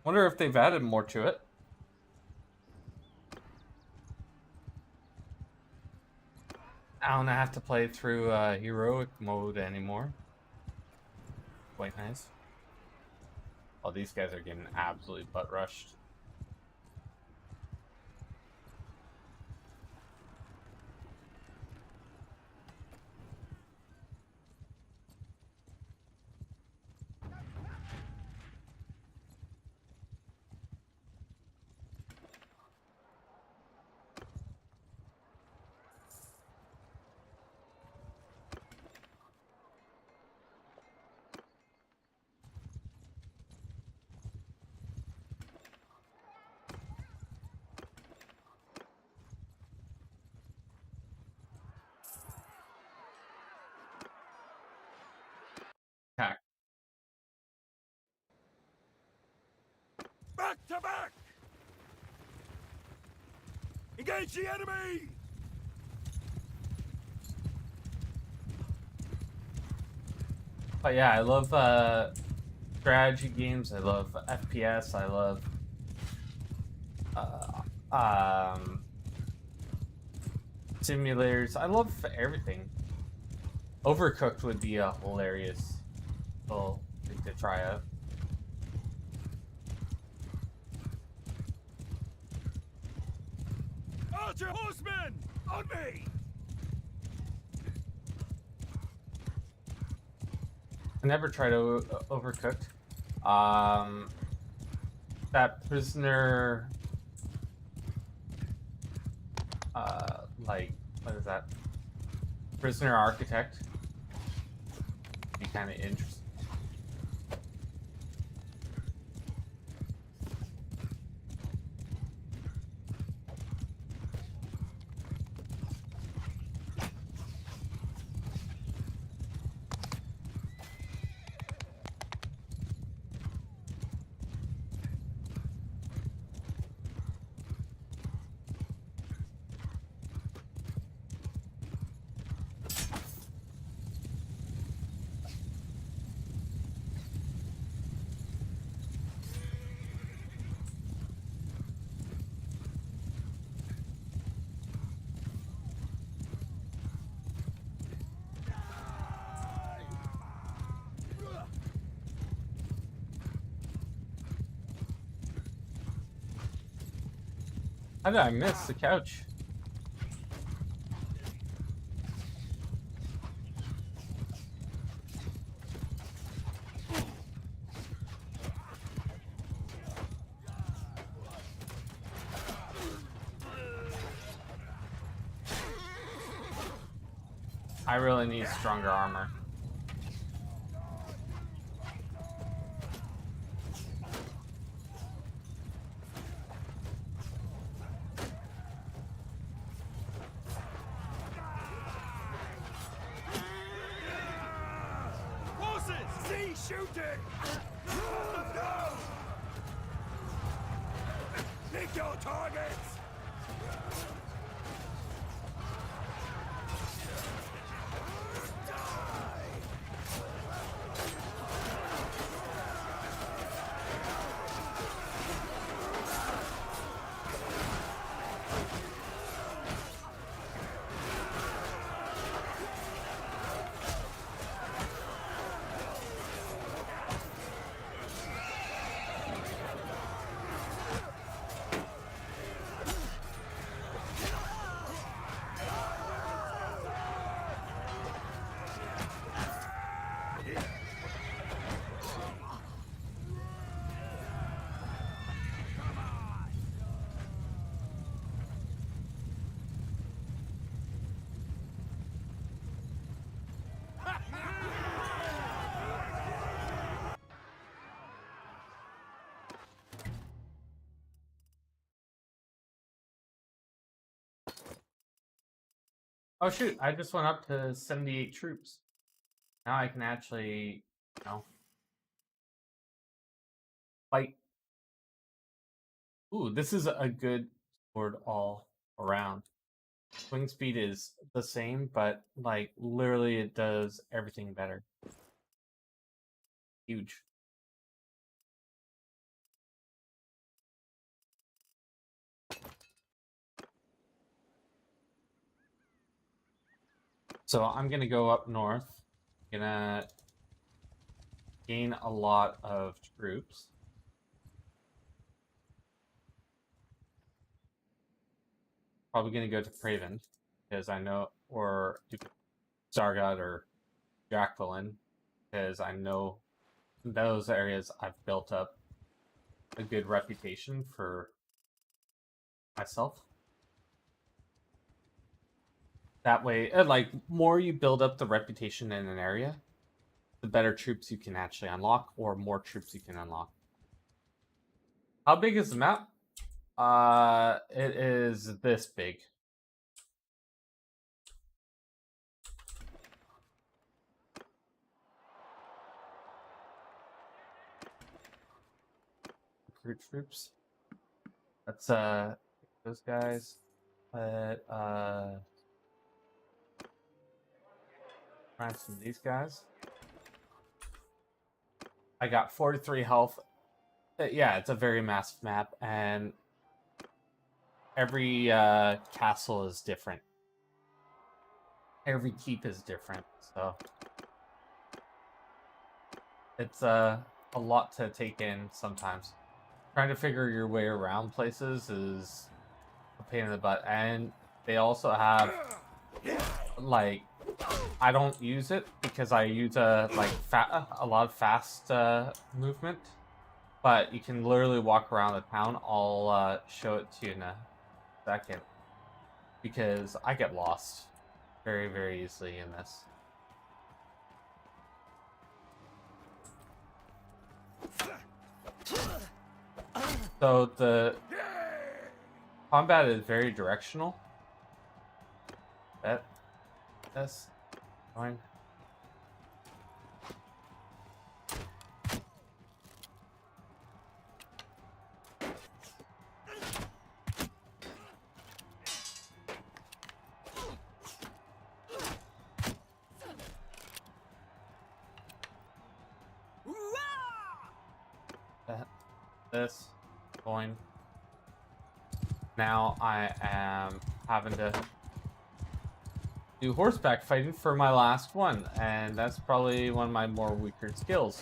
Wonder if they've added more to it. I don't have to play through heroic mode anymore. Quite nice. Oh, these guys are getting absolutely butt rushed. back! Engage the enemy! But yeah, I love strategy games. I love FPS. I love simulators. I love everything. Overcooked would be a hilarious little thing to try out. Archer horsemen! On me! I never tried Overcooked. That prisoner, like, what is that? Prisoner Architect. Be kind of interesting. How did I miss the couch? I really need stronger armor. Horses! See shooting! No! Pick your targets! Oh shoot, I just went up to 78 troops. Now I can actually, fight. Ooh, this is a good sword all around. Swing speed is the same, but like literally it does everything better. Huge. So I'm gonna go up north. Gonna gain a lot of troops. Probably gonna go to Craven because I know, or Zargot or Jacqueline, because I know in those areas I've built up a good reputation for myself. That way, like, more you build up the reputation in an area, the better troops you can actually unlock, or more troops you can unlock. How big is the map? It is this big. Recruit troops. Let's those guys. But try some of these guys. I got 43 health. Yeah, it's a very massive map, and every castle is different. Every keep is different, so it's a lot to take in sometimes. Trying to figure your way around places is a pain in the butt, and they also have like I don't use it because I use a lot of fast movement, but you can literally walk around the town. I'll show it to you in a second because I get lost very, very easily in this. So the combat is very directional. That's fine. This going. Now I am having to do horseback fighting for my last one, and that's probably one of my more weaker skills.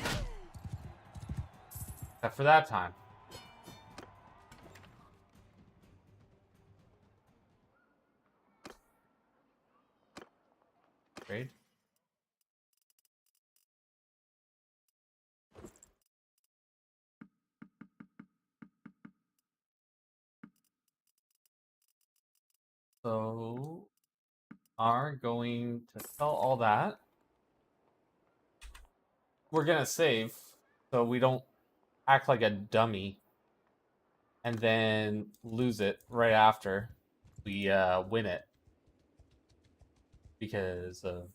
Except for that time. Great. So are going to sell all that. We're gonna save so we don't act like a dummy and then lose it right after we win it because of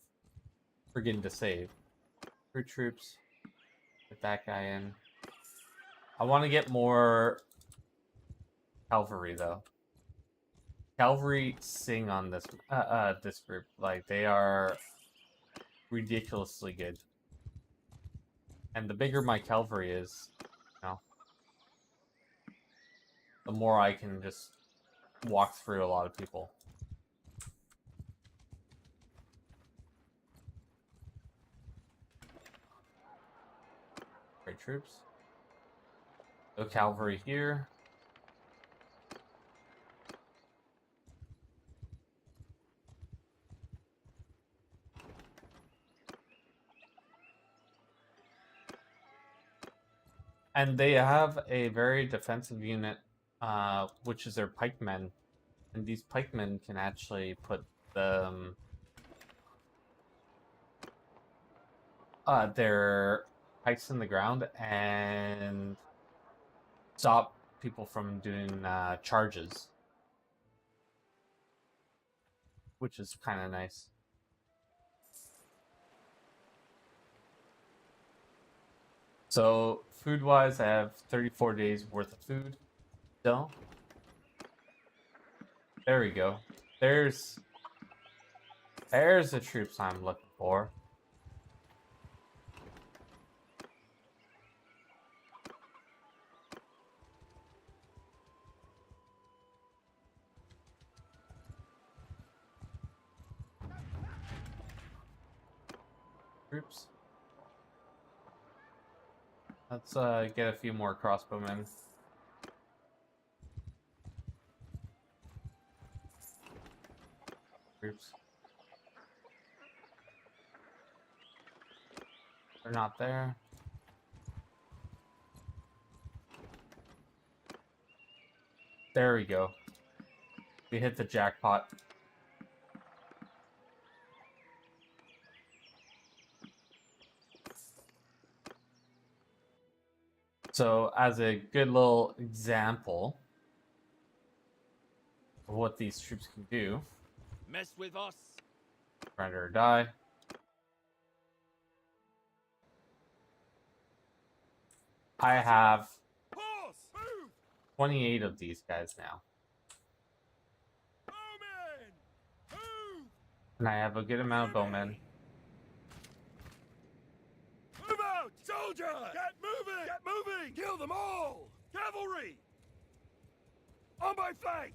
forgetting to save. Recruit troops. Get that guy in. I want to get more cavalry though. Cavalry sing on this this group. Like they are ridiculously good. And the bigger my cavalry is, you know, the more I can just walk through a lot of people. Great troops. No cavalry here. And they have a very defensive unit, which is their pikemen. And these pikemen can actually put their pikes in the ground and stop people from doing charges. Which is kind of nice. So, food-wise, I have 34 days worth of food still. There we go. There's the troops I'm looking for. Troops. Let's get a few more crossbowmen. Troops. They're not there. There we go. We hit the jackpot. So, as a good little example of what these troops can do, Mess with us. surrender or die. I have Horse, move! 28 of these guys now. Bowmen! Move! And I have a good amount of bowmen. Move out! Soldiers! Get moving! Get moving! Kill them all! Cavalry! On my flank!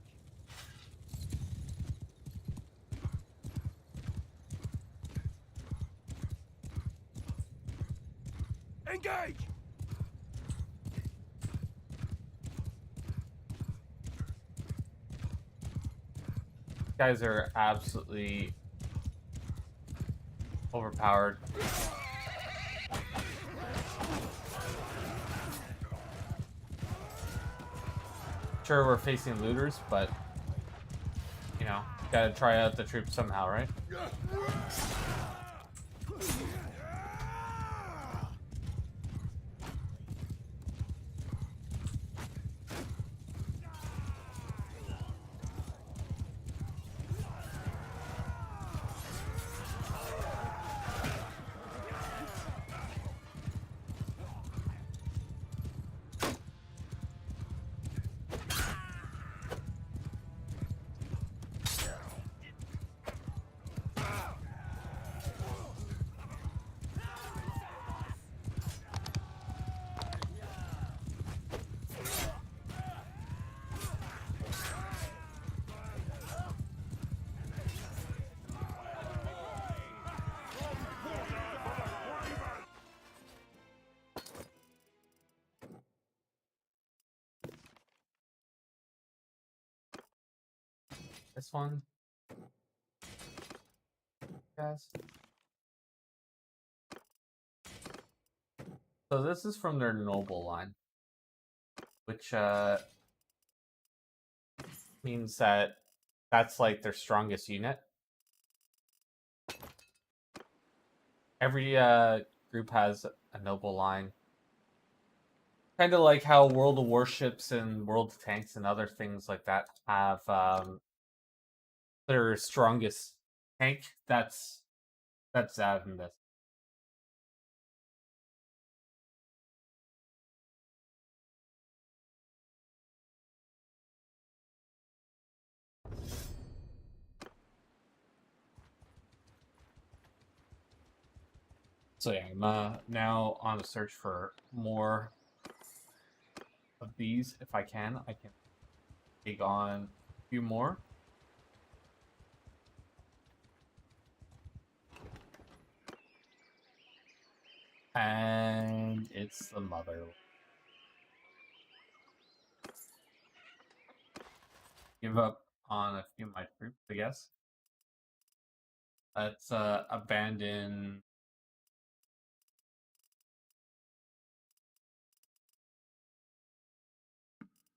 Engage! Guys are absolutely overpowered. Sure, we're facing looters, but you know, gotta try out the troops somehow, right? This one, guys. So this is from their noble line, which means that that's like their strongest unit. Every group has a noble line. Kind of like how World of Warships and World of Tanks and other things like that have their strongest tank. That's that in this. So yeah, I'm now on a search for more of these. If I can take on a few more. And it's the mother. Give up on a few of my troops, I guess. Let's abandon.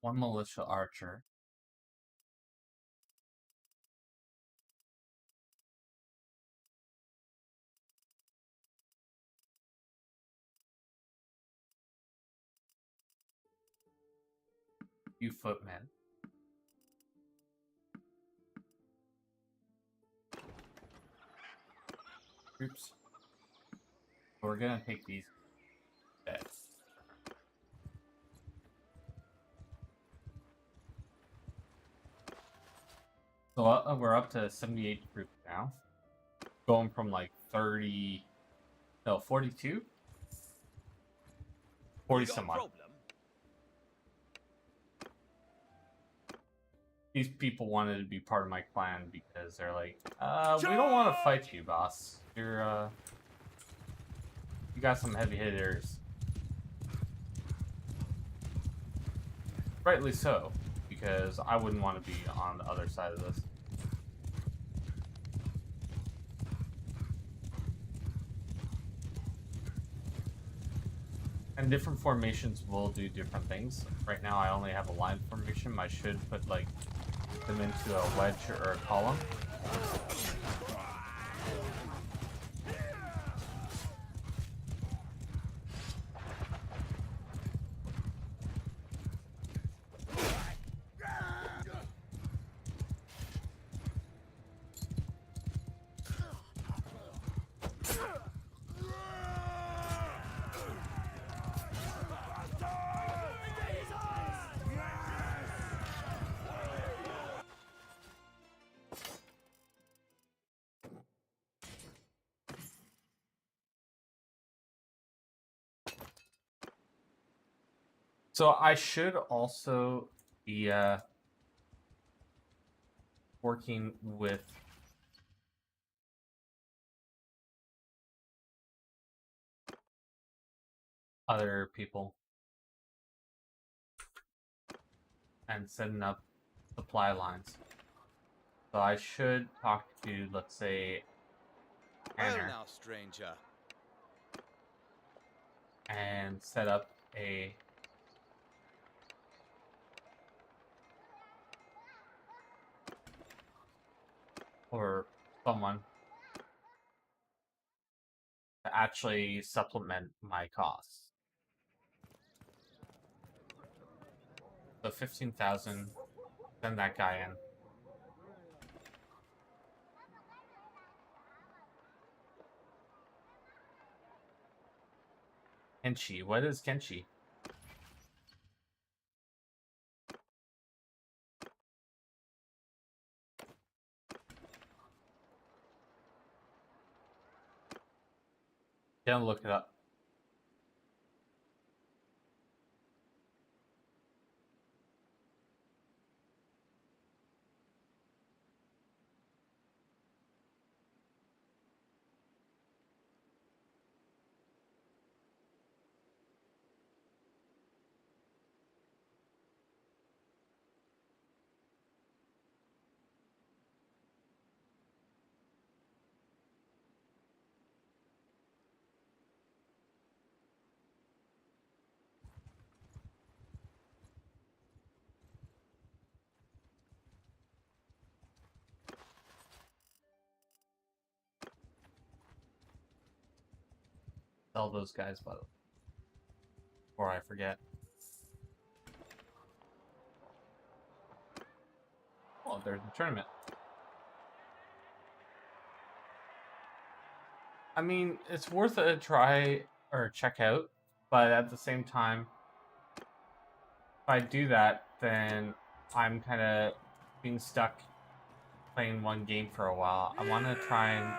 One militia archer. Few footmen. Oops. We're gonna take these bets. So we're up to 78 troops now. Going from like 30, no, 42? 40 some odd. These people wanted to be part of my clan because they're like, we don't want to fight you, boss. You got some heavy hitters. Rightly so, because I wouldn't want to be on the other side of this. And different formations will do different things. Right now I only have a line formation. I should put like them into a wedge or a column. So I should also be working with other people and setting up supply lines. So I should talk to, let's say, Well Tanner now, stranger. and set up a or someone to actually supplement my costs. So 15,000, send that guy in. Kenshi, what is Kenshi? Gonna look it up. Tell those guys, by the way, before I forget. Oh, there's a tournament. I mean, it's worth a try or check out, but at the same time, if I do that, then I'm kind of being stuck playing one game for a while. I want to try and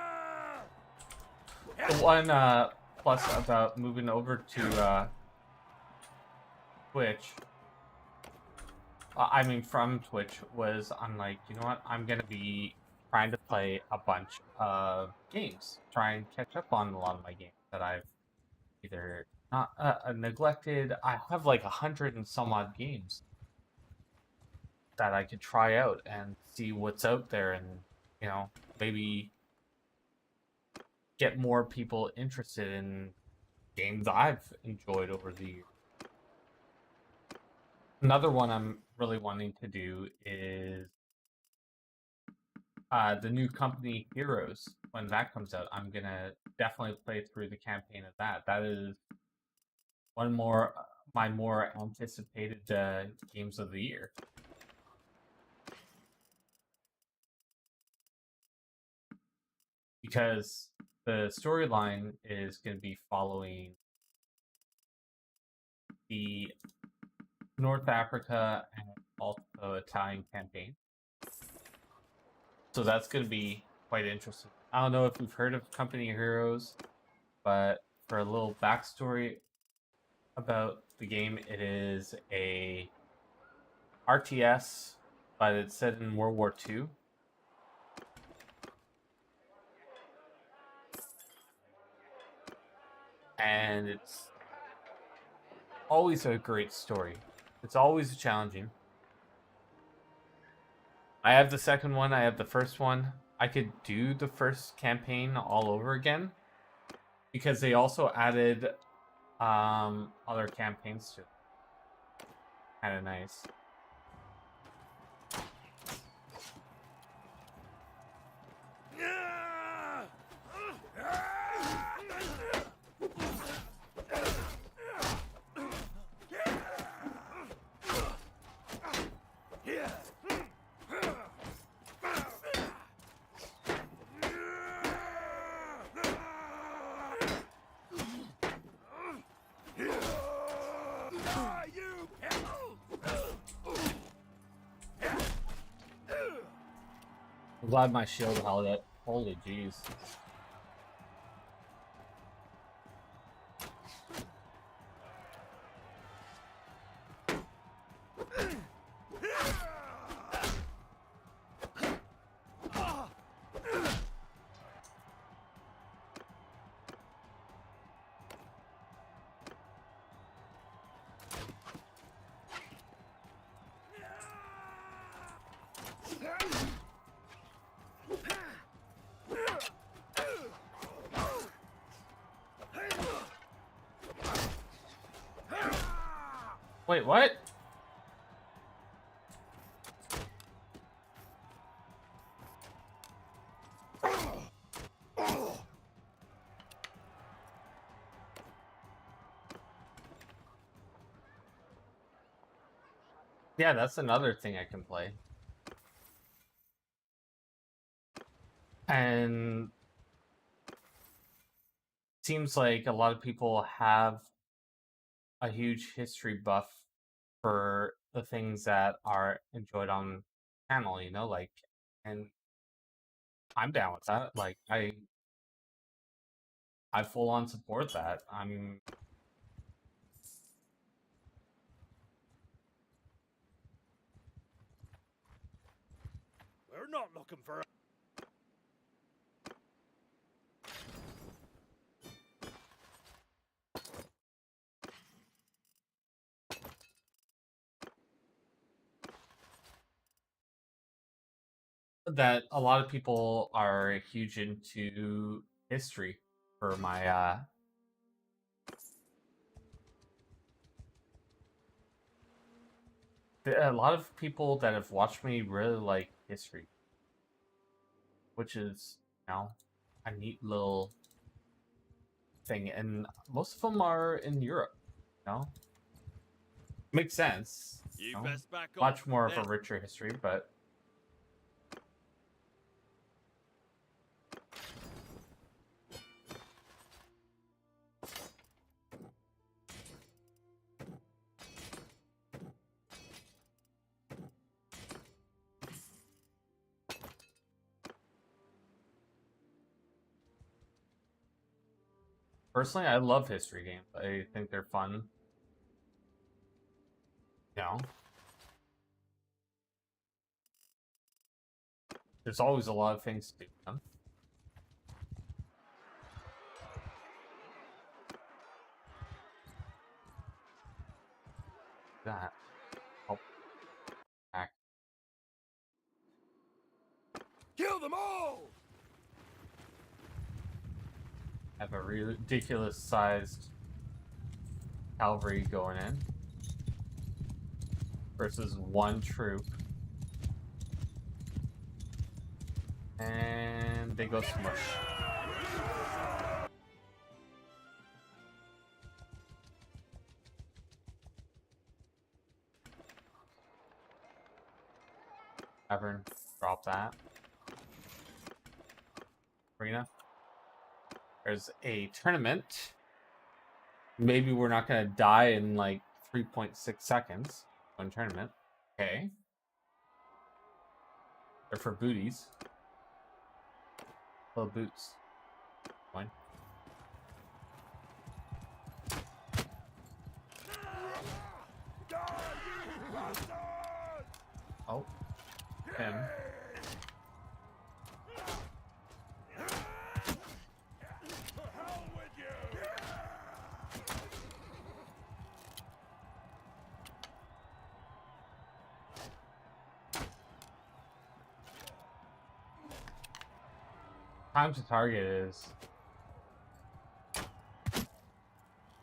the one plus about moving over to Twitch. I mean, from Twitch was I'm like, you know what? I'm gonna be trying to play a bunch of games, try and catch up on a lot of my games that I've either not neglected. I have like 100 and some odd games that I could try out and see what's out there, and maybe get more people interested in games I've enjoyed over the years. Another one I'm really wanting to do is the new company Heroes. When that comes out, I'm gonna definitely play through the campaign of that. That is one more my more anticipated games of the year. Because the storyline is going to be following the North Africa and also Italian campaign. So that's going to be quite interesting. I don't know if you've heard of Company Heroes, but for a little backstory about the game, it is a RTS, but it's set in World War II. And it's always a great story. It's always challenging. I have the second one, I have the first one. I could do the first campaign all over again because they also added other campaigns to it. Kind of nice. I'm glad my shield held it. Holy jeez. Wait, what? Yeah, that's another thing I can play. And seems like a lot of people have a huge history buff for the things that are enjoyed on channel, you know, like, and I'm down with that. Like, I full on support that. We're not looking for. that a lot of people are huge into history for my a lot of people that have watched me really like history, which is, you know, a neat little thing, and most of them are in Europe, you know. Makes sense, You you know? best back off. Much more of a There's- richer history, but personally, I love history games. I think they're fun. You know, there's always a lot of things to do. You know? That. Oh, back. Kill them all! Have a ridiculous sized cavalry going in versus one troop. And they go smush. Tavern, drop that. Arena. There's a tournament. Maybe we're not gonna die in like 3.6 seconds. One tournament. Okay. They're for booties. Little boots. Fine. Oh. Him. Hell with you! Time to target is a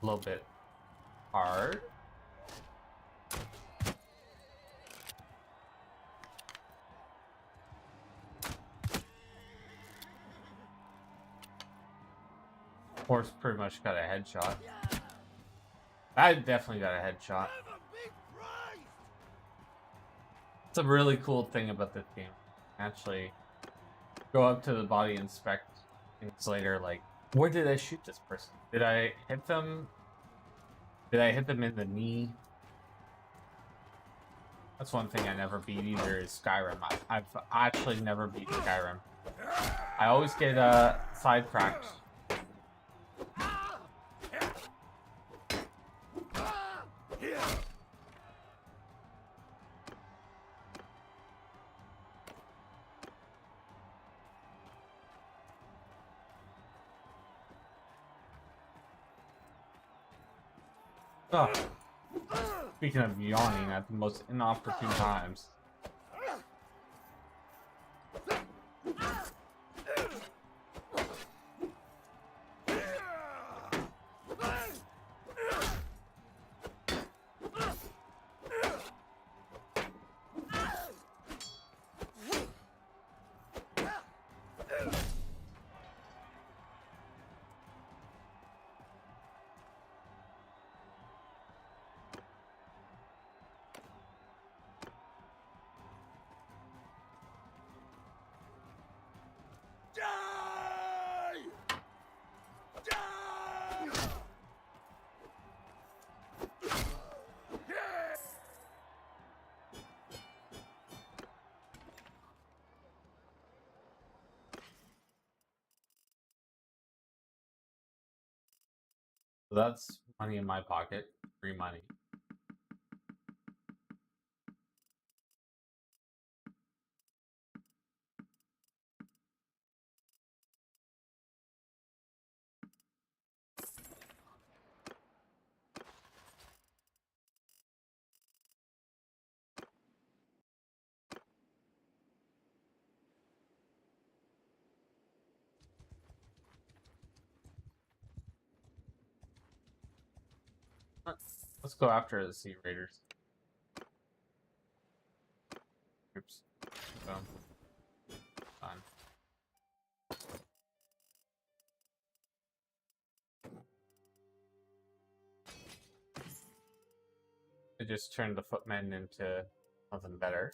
little bit hard. Horse pretty much got a headshot. I definitely got a headshot. It's a really cool thing about this game. Actually, go up to the body, inspect things later, like, where did I shoot this person? Did I hit them? Did I hit them in the knee? That's one thing I never beat either is Skyrim. I've actually never beat Skyrim. I always get sidetracked. Oh. Speaking of yawning at the most inopportune times. So that's money in my pocket. Free money. Let's go after the Sea Raiders. Oops. Boom. Fine. They just turned the footmen into something better.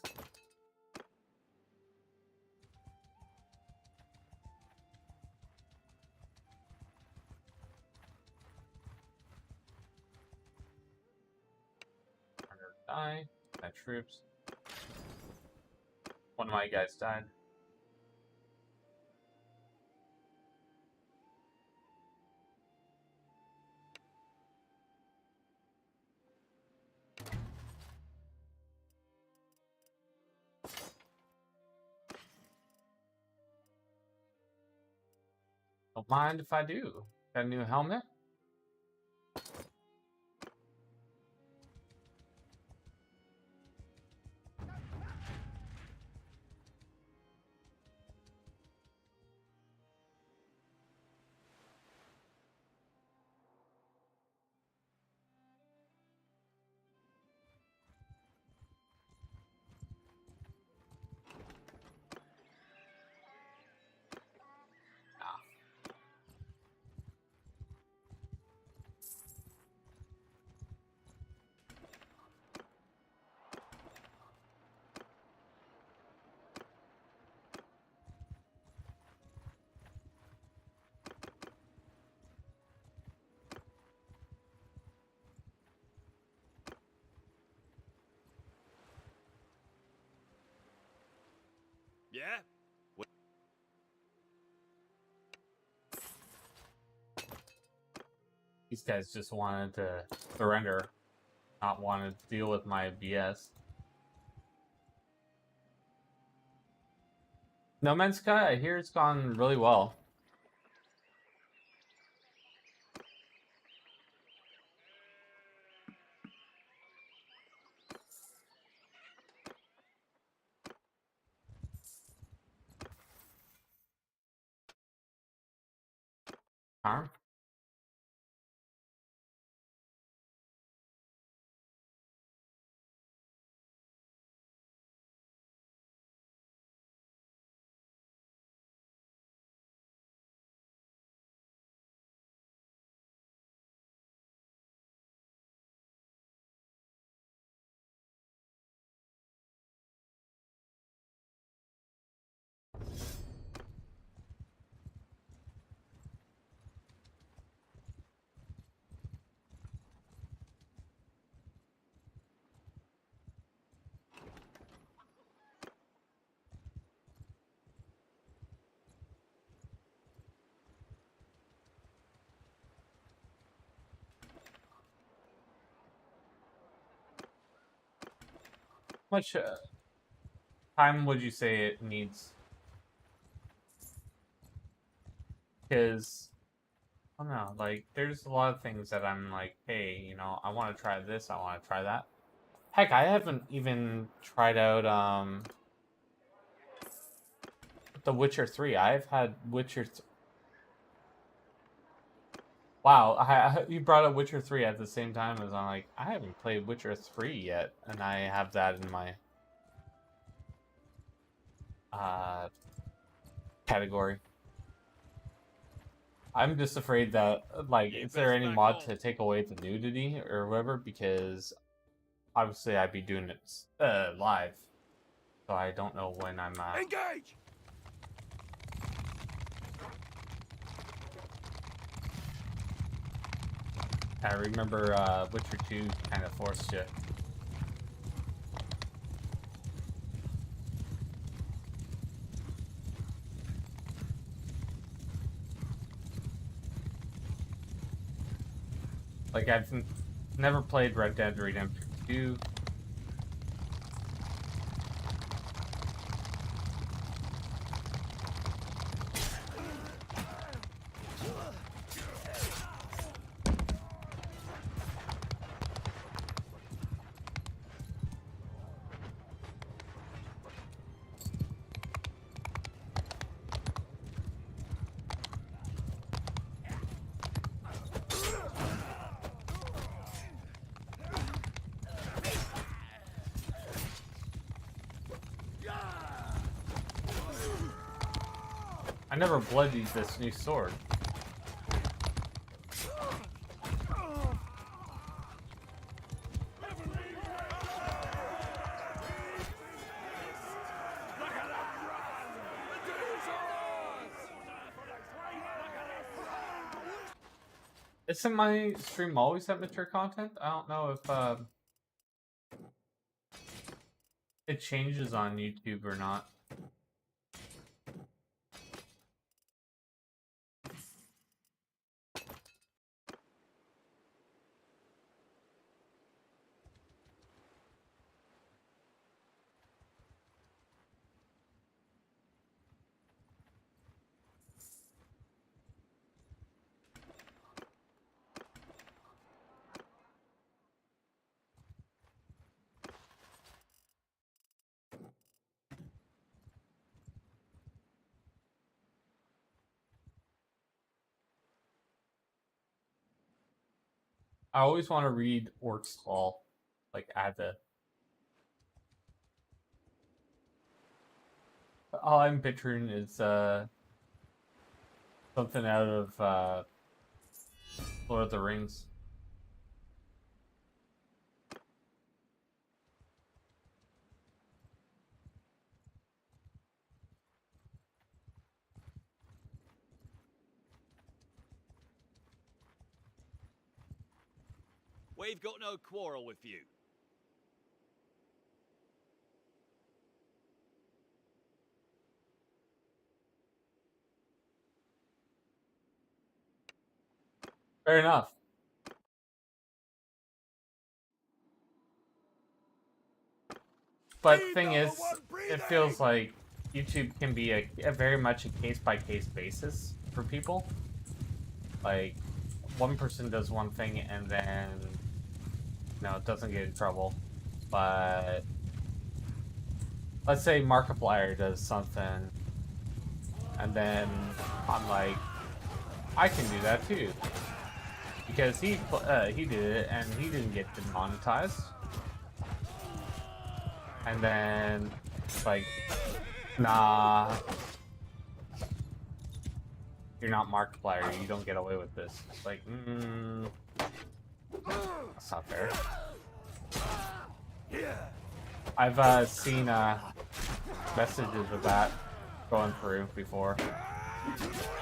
Die. My troops. One of my guys died. Don't mind if I do. Got a new helmet. Yeah? These guys just wanted to surrender, not wanted to deal with my BS. No Man's Sky, I hear it's gone really well. Harm? How much time would you say it needs? Because, I don't know, like, there's a lot of things that I'm like, hey, you know, I want to try this, I want to try that. Heck, I haven't even tried out, The Witcher 3. I've had Witcher... Wow, you brought up Witcher 3 at the same time as I'm like, I haven't played Witcher 3 yet, and I have that in my category. I'm just afraid that, like, is there any mod to take away the nudity or whatever? Because obviously I'd be doing it live, so I don't know when I'm Engage! I remember Witcher 2 kind of forced you. Like, never played Red Dead Redemption 2. I never bloodied this new sword. Isn't my stream always at mature content? I don't know if it changes on YouTube or not. I always want to read Orc's Fall, like Ada. All I'm picturing is something out of Lord of the Rings. We've got no quarrel with you. Fair enough. But the thing is, it feels like YouTube can be a very much a case-by-case basis for people. Like, one person does one thing and then, it doesn't get in trouble. But let's say Markiplier does something, and then I'm like, I can do that too. Because he did it and he didn't get demonetized. And then, like, nah, you're not Markiplier, you don't get away with this. It's like, that's not fair. I've seen messages of that going through before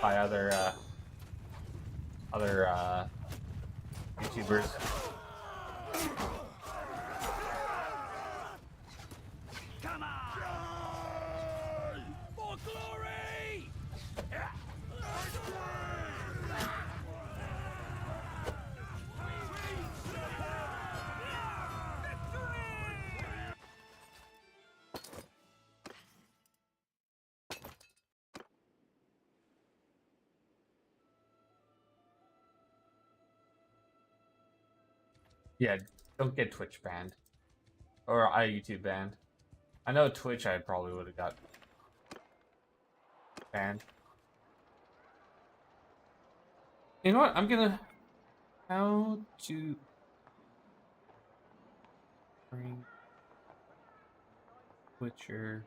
by other YouTubers. Come on! For glory! Yeah, don't get Twitch banned. Or YouTube banned. I know Twitch I probably would have got banned. You know what? I'm gonna... How to... bring... Twitcher...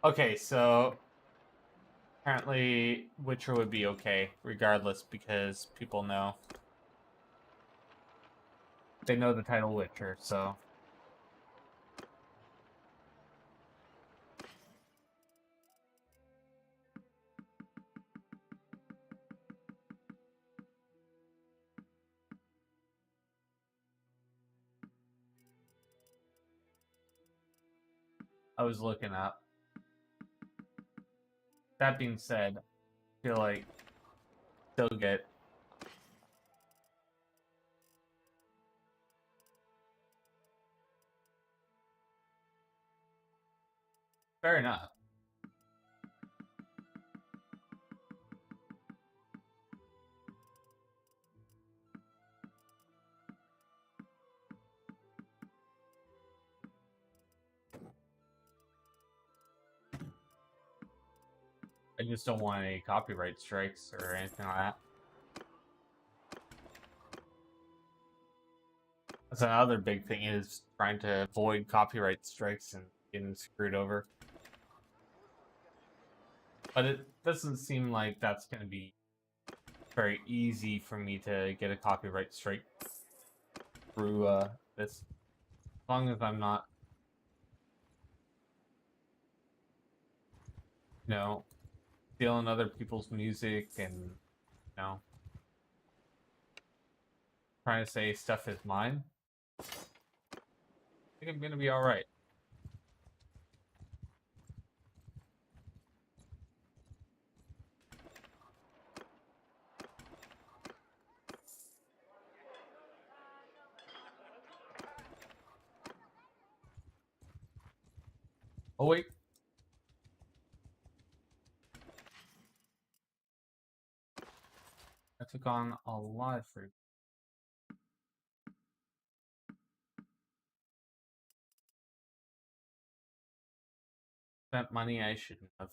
Okay, so apparently Witcher would be okay regardless because people know. They know the title Witcher, so. I was looking up. That being said, I feel like still get fair enough. I just don't want any copyright strikes or anything like that. That's another big thing is trying to avoid copyright strikes and getting screwed over. But it doesn't seem like that's going to be very easy for me to get a copyright strike through this. As long as I'm not, you know, stealing other people's music and, you know, trying to say stuff is mine. I think I'm gonna be alright. Oh wait. I took on a lot of fruit. Spent money I shouldn't have.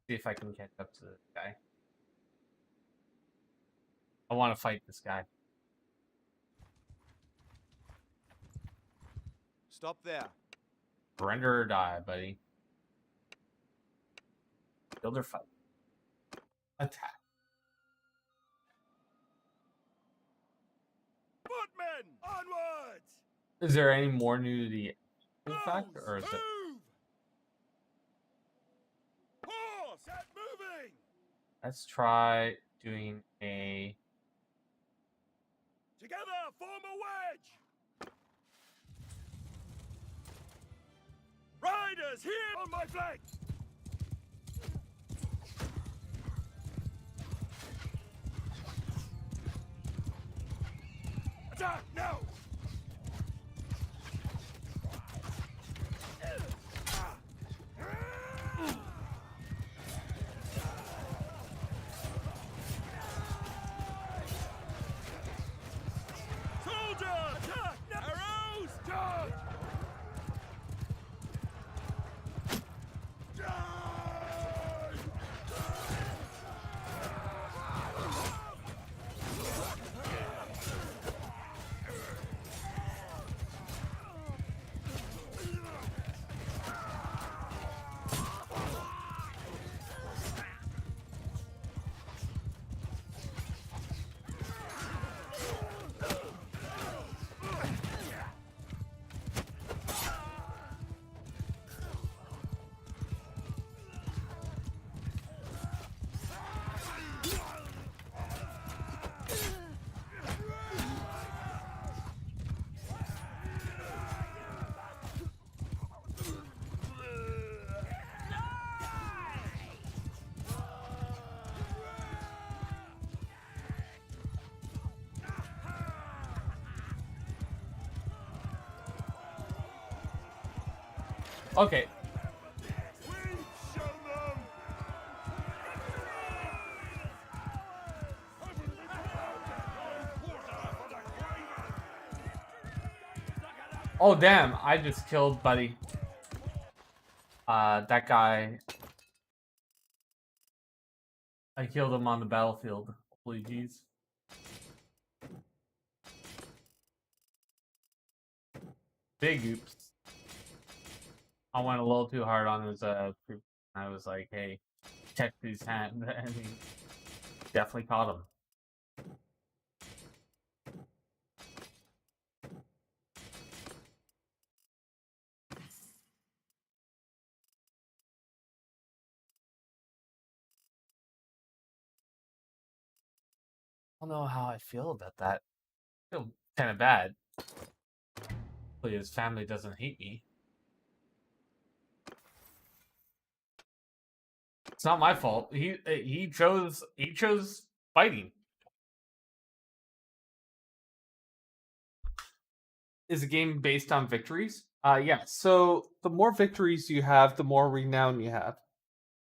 See if I can catch up to this guy. I want to fight this guy. Stop there. Surrender or die, buddy. Build or fight. Attack. Footmen, onwards! Is there any more nudity in fact, Hounds, or is it? move! Horse, set moving! Let's try doing a. Together, form a wedge! Riders, here on my flank! Attack, now! Soldier, attack! Arrows, charge! Okay. We shall them! Oh damn! I just killed Buddy. That guy. I killed him on the battlefield. Holy jeez. Big oops. I went a little too hard on his group. I was like, hey, check these hands, and he definitely caught him. I don't know how I feel about that. I feel kind of bad. Hopefully his family doesn't hate me. It's not my fault. He chose fighting. Is a game based on victories? Yeah. So the more victories you have, the more renown you have.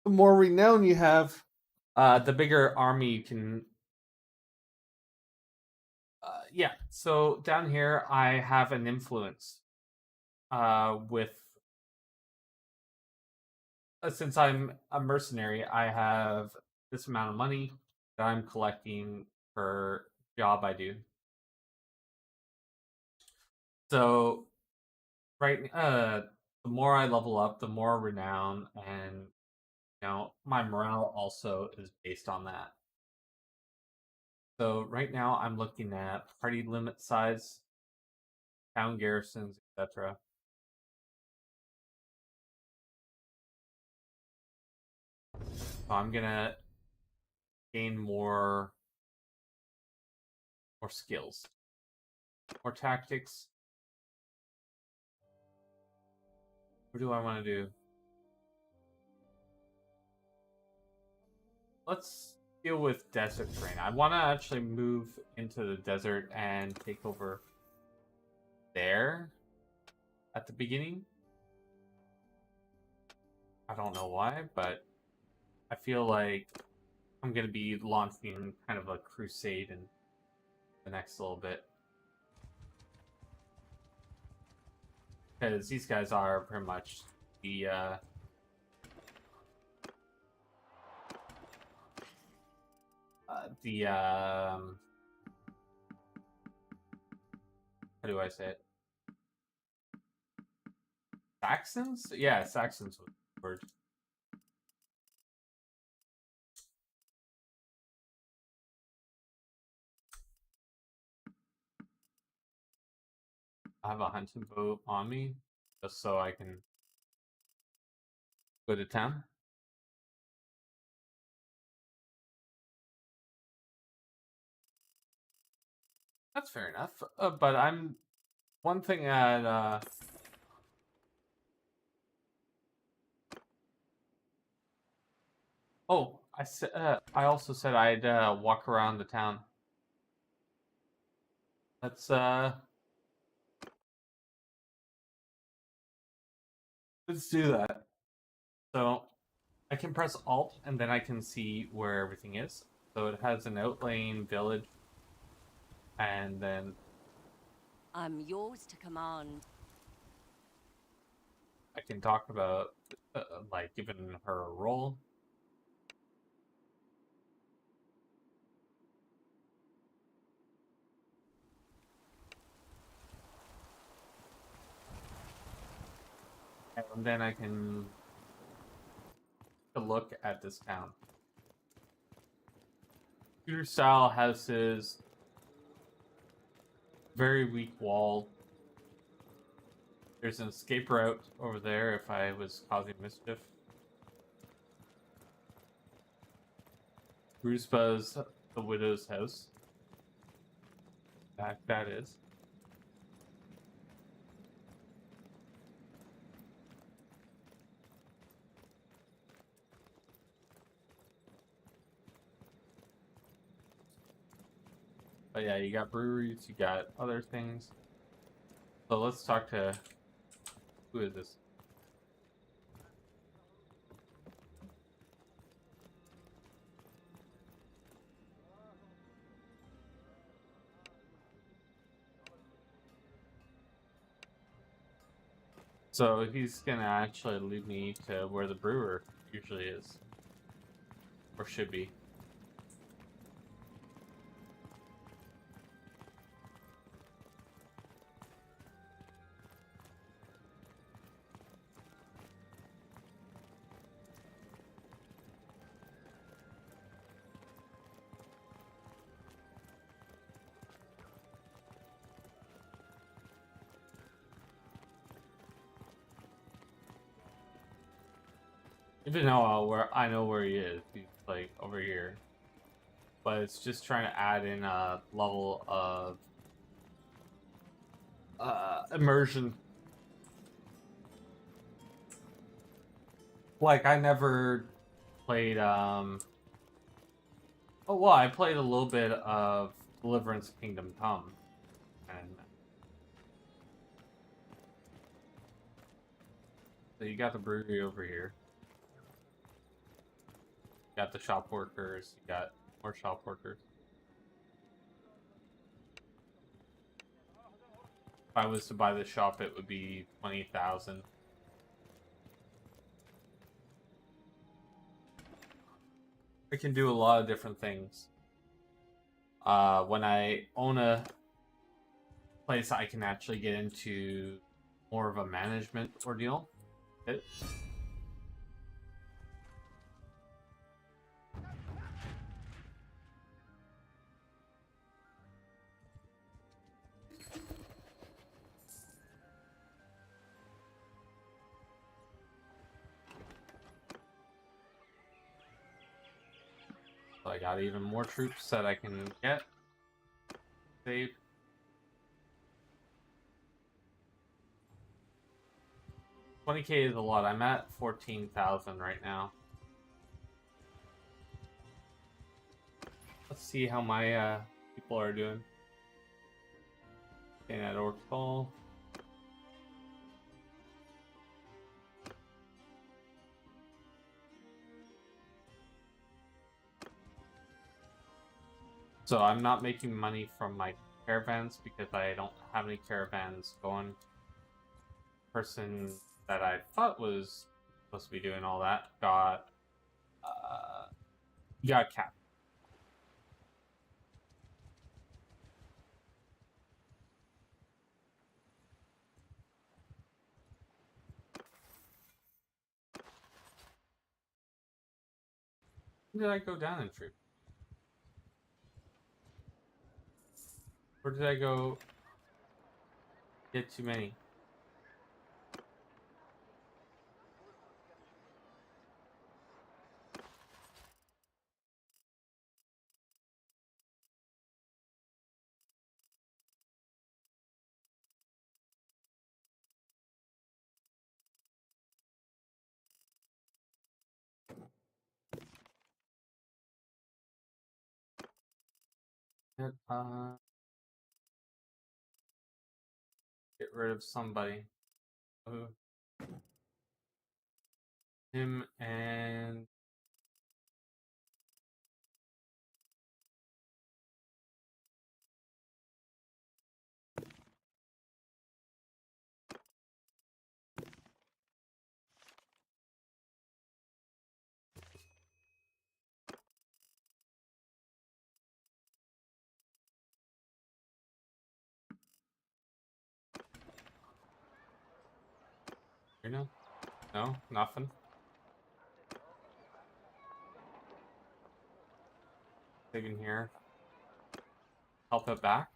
The more renown you have, the bigger army you can. Yeah. So down here, I have an influence. With since I'm a mercenary, I have this amount of money that I'm collecting per job I do. So right, the more I level up, the more renown, and my morale also is based on that. So right now I'm looking at party limit size, town garrisons, etc. So I'm gonna gain more skills, more tactics. What do I want to do? Let's deal with desert terrain. I want to actually move into the desert and take over there at the beginning. I don't know why, but I feel like I'm going to be launching kind of a crusade in the next little bit. Because these guys are pretty much the how do I say it? Saxons? Yeah, Saxons was the word. I have a hunting bow on me just so I can go to town. That's fair enough. But I'm one thing at oh, I said I also said I'd walk around the town. Let's do that. So I can press Alt and then I can see where everything is. So it has an outlying village, and then I'm yours to command. I can talk about like giving her a role. And then I can look at this town. Tudor style houses, very weak wall. There's an escape route over there if I was causing mischief. Ruspa's the widow's house. That is. But yeah, you got breweries, you got other things. So let's talk to, who is this? So he's gonna actually lead me to where the brewer usually is. Or should be. Even though where I know where he is, he's like over here. But it's just trying to add in a level of immersion. Like I never played oh well, I played a little bit of Deliverance Kingdom Come. And so you got the brewery over here. You got the shop workers, you got more shop workers. If I was to buy the shop, it would be 20,000. I can do a lot of different things. When I own a place, I can actually get into more of a management ordeal. So I got even more troops that I can get. Save. $20K is a lot. I'm at 14,000 right now. Let's see how my people are doing. Staying at Orc Hall. So I'm not making money from my caravans because I don't have any caravans going. Person that I thought was supposed to be doing all that got capped. Where did I go down in troop? Where did I go get too many? Get rid of somebody. Him and you know? No, nothing. Saving here. Help it back.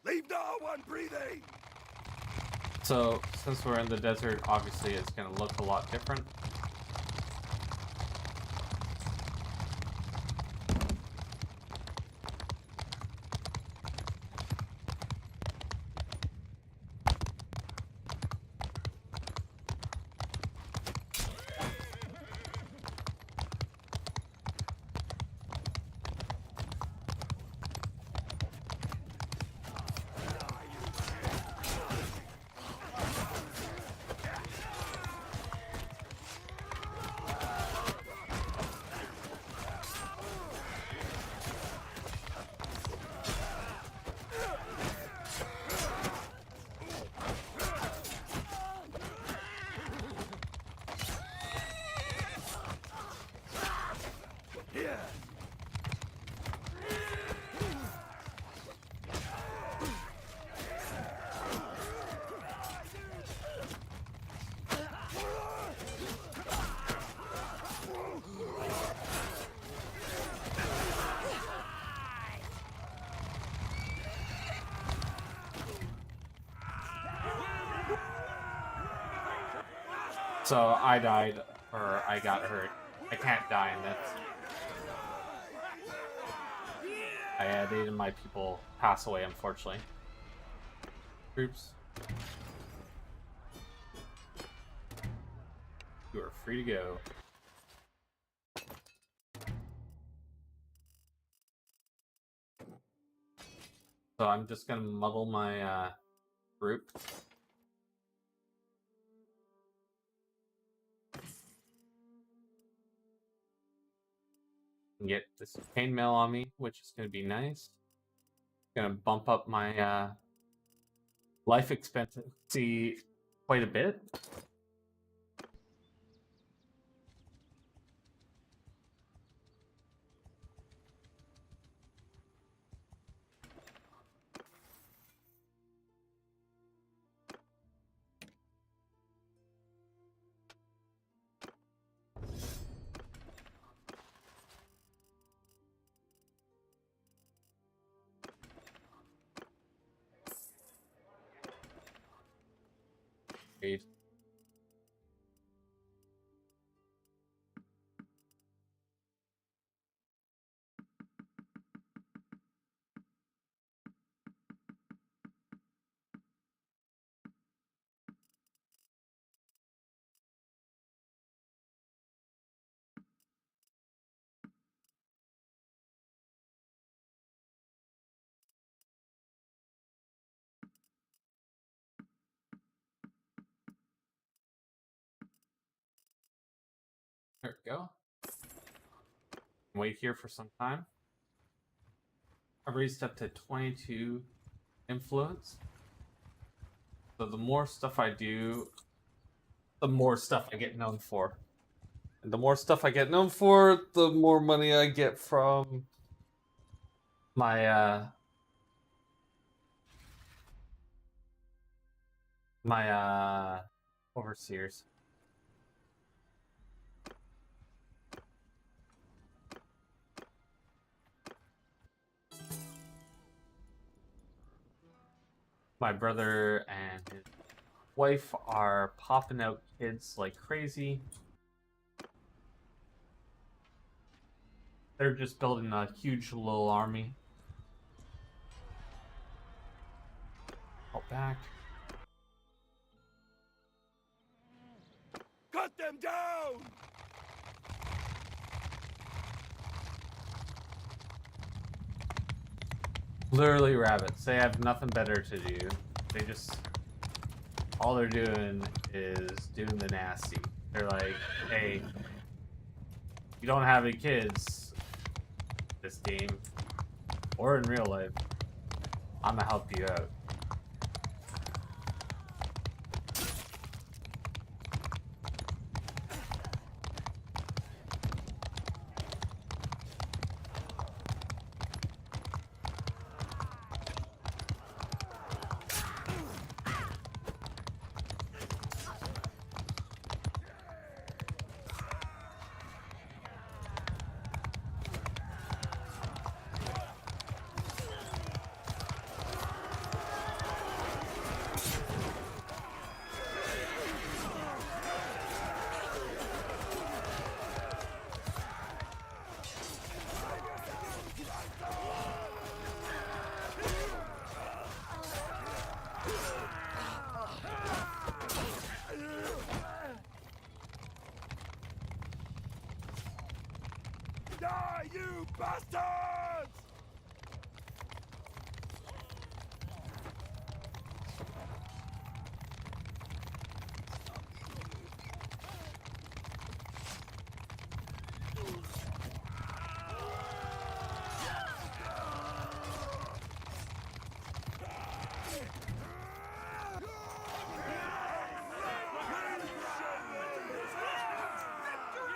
Leave no one breathing! So, since we're in the desert, obviously it's going to look a lot different. So I died, or I got hurt. I can't die in this. I had 8 of my people pass away, unfortunately. Troops. You are free to go. So I'm just gonna muddle my group. And get this chainmail on me, which is gonna be nice. Gonna bump up my life expectancy quite a bit. Great. There we go. Wait here for some time. I've raised up to 22 influence. So the more stuff I do, the more stuff I get known for. And the more stuff I get known for, the more money I get from my my overseers. My brother and his wife are popping out kids like crazy. They're just building a huge little army. Fall back. Cut them down! Literally rabbits. They have nothing better to do. They just... all they're doing is doing the nasty. They're like, hey, you don't have any kids this game, or in real life, I'm gonna help you out. Die, you bastards!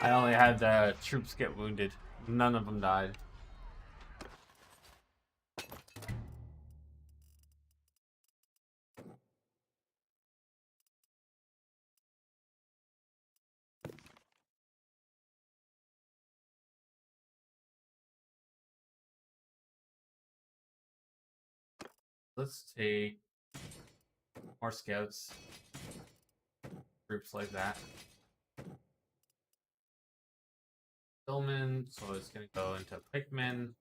I only had troops get wounded. None of them died. Let's take more scouts. Groups like that. Hillman, so it's gonna go into Pikmin.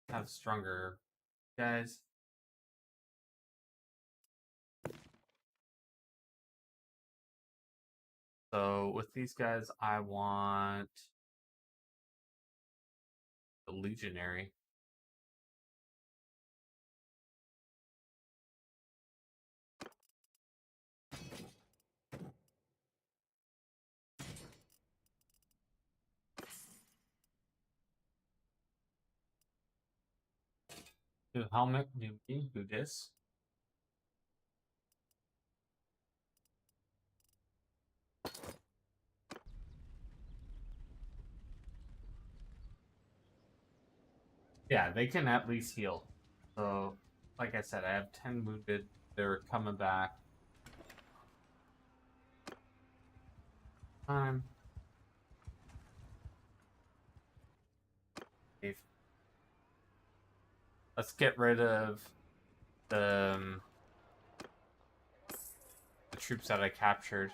Have stronger guys. So with these guys, I want the Legionary. New helmet, new me, do this. Yeah, they can at least heal. So, like I said, I have 10 wounded. They're coming back. Time. Let's get rid of the troops that I captured.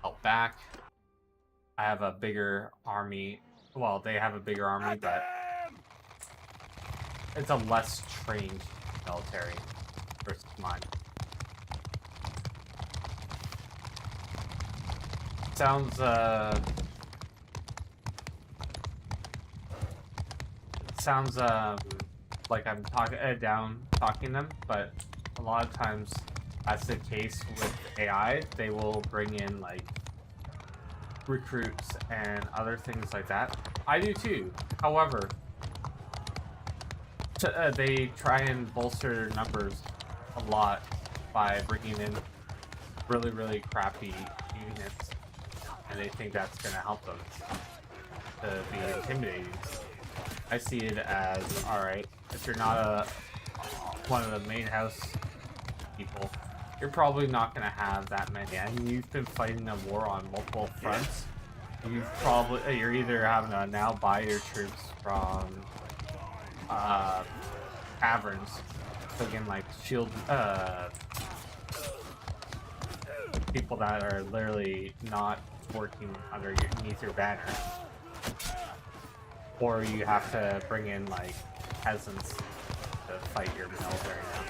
Help back. I have a bigger army. Well, they have a bigger army, but it's a less trained military versus mine. Sounds like I'm talking them, but a lot of times that's the case with AI. They will bring in like recruits and other things like that. I do too. However, they try and bolster their numbers a lot by bringing in really, really crappy units, and they think that's going to help them to be intimidating. I see it as, alright, if you're not one of the main house people, you're probably not going to have that many. I mean, you've been fighting a war on multiple fronts. You're either having to now buy your troops from taverns, so again, like shield people that are literally not working underneath your banner, or you have to bring in like peasants to fight your military now.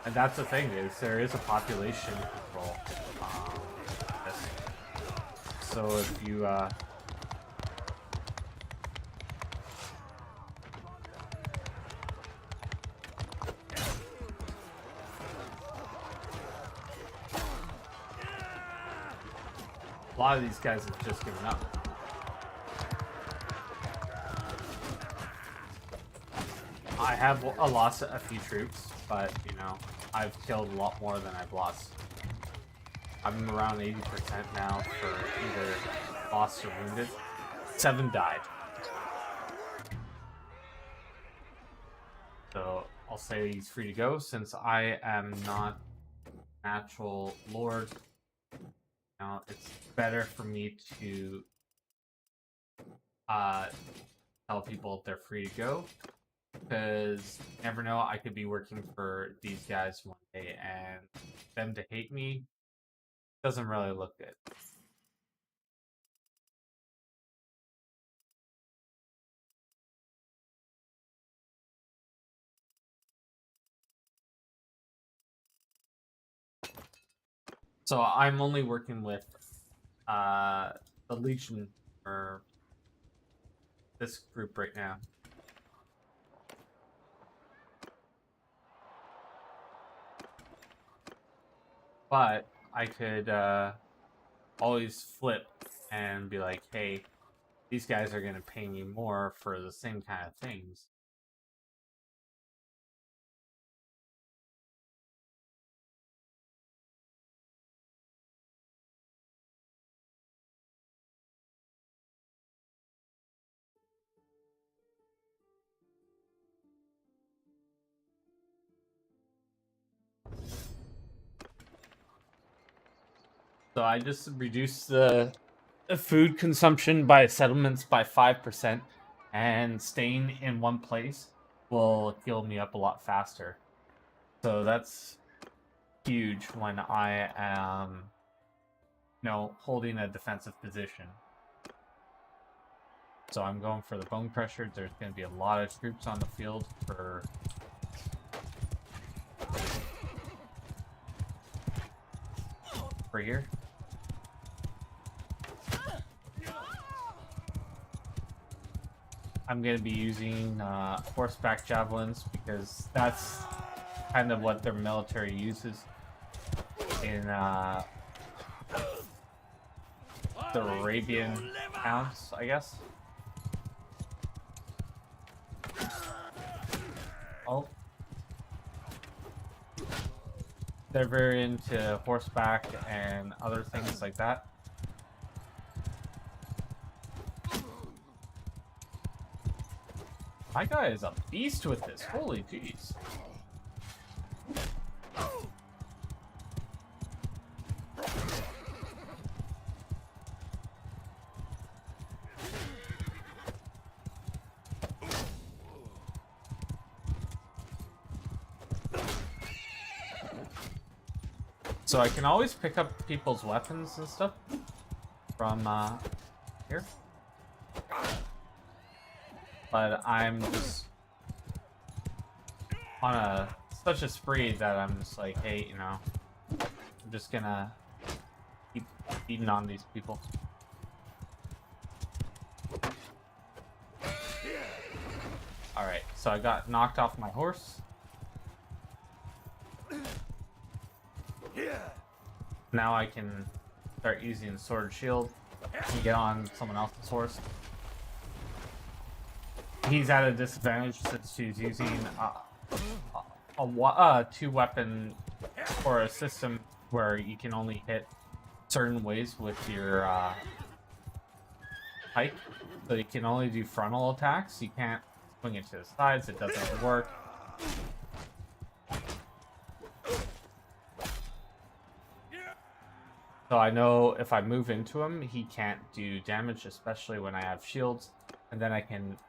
And that's the thing, is there is a population control. So if you a lot of these guys have just given up. I have lost a few troops, but you know, I've killed a lot more than I've lost. I'm around 80% now for either lost or wounded. 7 died. So I'll say he's free to go, since I am not natural lord. Now it's better for me to tell people they're free to go, because you never know, I could be working for these guys one day and them to hate me doesn't really look good. So I'm only working with the Legion for this group right now. But I could always flip and be like, hey, these guys are going to pay me more for the same kind of things. So I just reduced the food consumption by settlements by 5%, and staying in one place will heal me up a lot faster. So that's huge when I am, holding a defensive position. So I'm going for the Bone Crusher. There's going to be a lot of troops on the field for here. I'm going to be using horseback javelins because that's kind of what their military uses in the Arabian towns, I guess. Oh. They're very into horseback and other things like that. My guy is a beast with this. Holy jeez. So I can always pick up people's weapons and stuff from here. But I'm just on such a spree that I'm just like, hey, I'm just gonna keep beating on these people. Alright, so I got knocked off my horse. Now I can start using sword shield and get on someone else's horse. He's at a disadvantage since he's using a two-weapon or a system where you can only hit certain ways with your pike. So you can only do frontal attacks. You can't swing it to the sides. It doesn't work. So I know if I move into him, he can't do damage, especially when I have shields. And then I can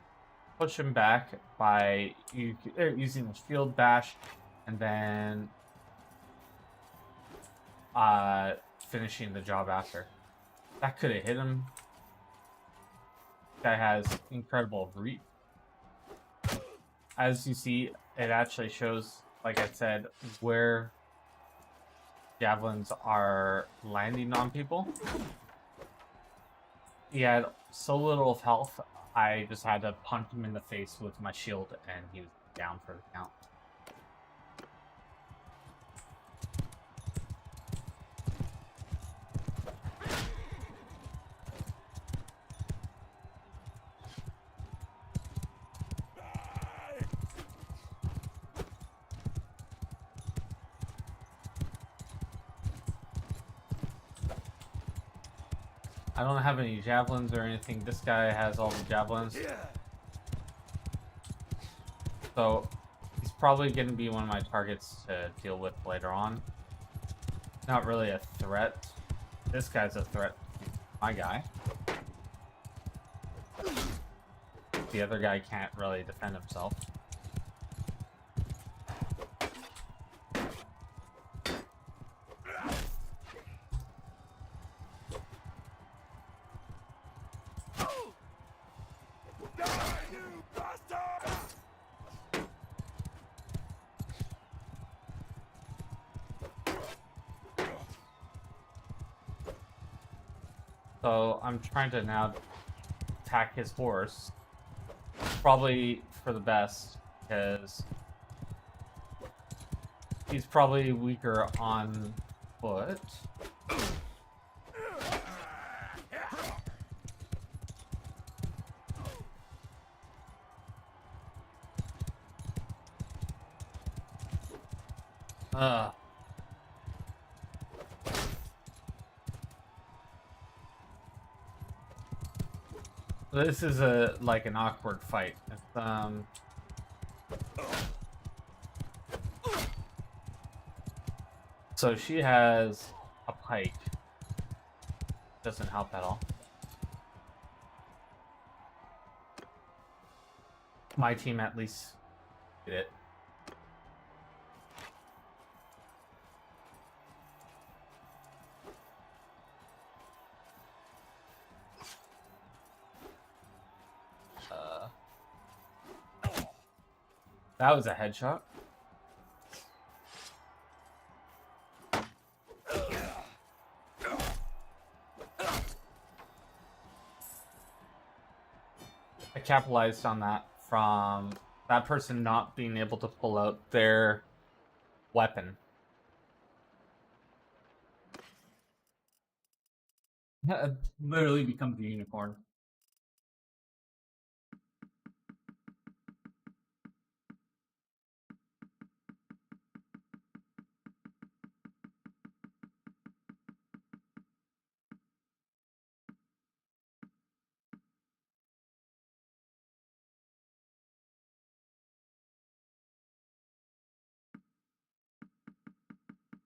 push him back by using the shield bash, and then finishing the job after. That could have hit him. Guy has incredible reach. As you see, it actually shows, like I said, where javelins are landing on people. He had so little of health, I just had to punch him in the face with my shield, and he was down for the count. I don't have any javelins or anything. This guy has all the javelins. So he's probably going to be one of my targets to deal with later on. Not really a threat. This guy's a threat to my guy. The other guy can't really defend himself. So I'm trying to now attack his horse. Probably for the best, because he's probably weaker on foot. This is like an awkward fight. So she has a pike. Doesn't help at all. My team at least Get it. That was a headshot. I capitalized on that from that person not being able to pull out their weapon. It literally becomes a unicorn.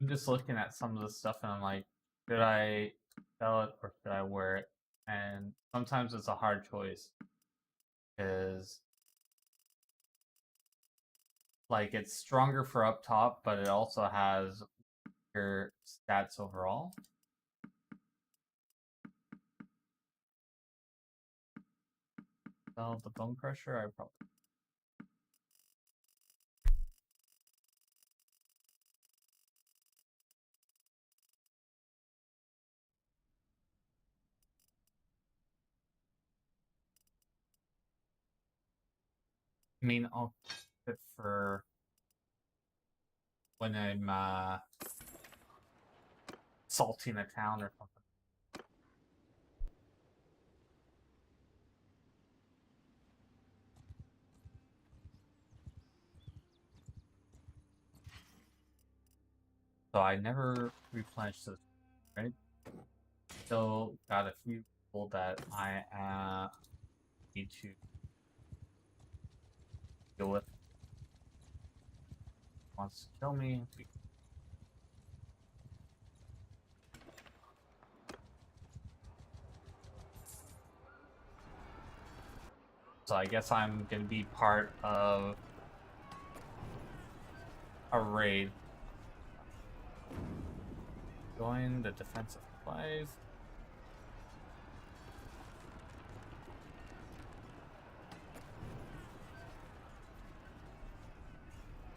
I'm just looking at some of the stuff and I'm like, should I sell it or should I wear it? And sometimes it's a hard choice because like it's stronger for up top, but it also has your stats overall. Sell the Bone Crusher, I probably. I mean, I'll keep it for when I'm salting a town or something. So I never replenished this, right? Still got a few people that I need to deal with. Wants to kill me. So I guess I'm gonna be part of a raid. Join the defensive supplies.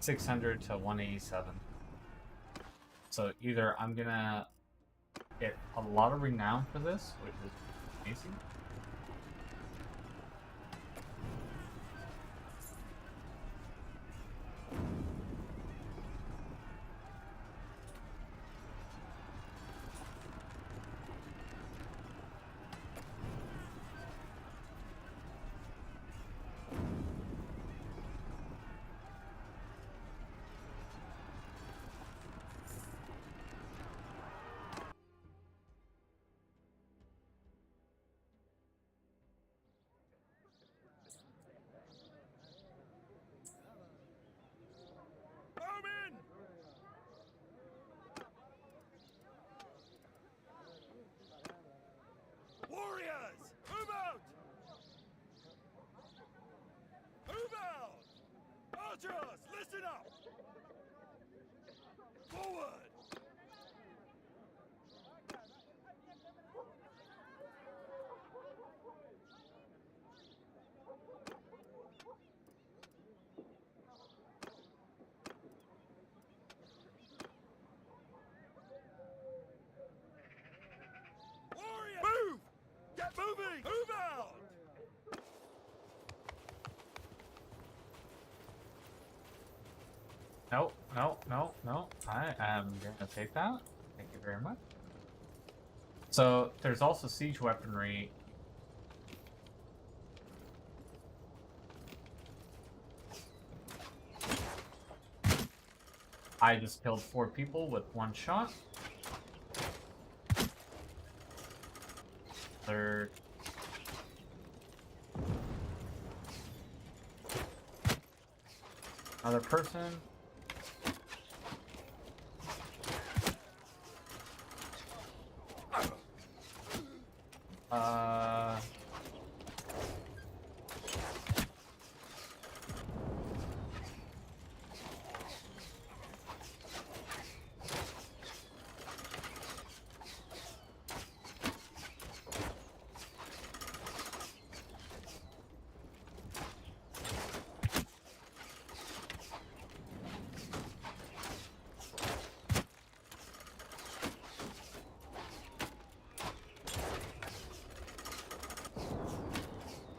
$600 to 187. So either I'm gonna get a lot of renown for this, which is amazing. Omen! Warriors, move out! Move out! Archers, listen up! Forward! Warriors! Move! Get moving! Move out! No, no, no, no. I am gonna take that. Thank you very much. So there's also siege weaponry. I just killed 4 people with 1 shot. Third. Another person.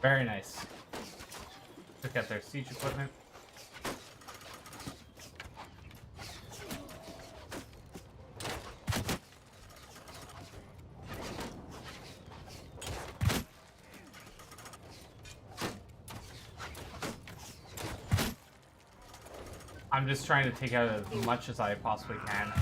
Very nice. Took out their siege equipment. I'm just trying to take out as much as I possibly can.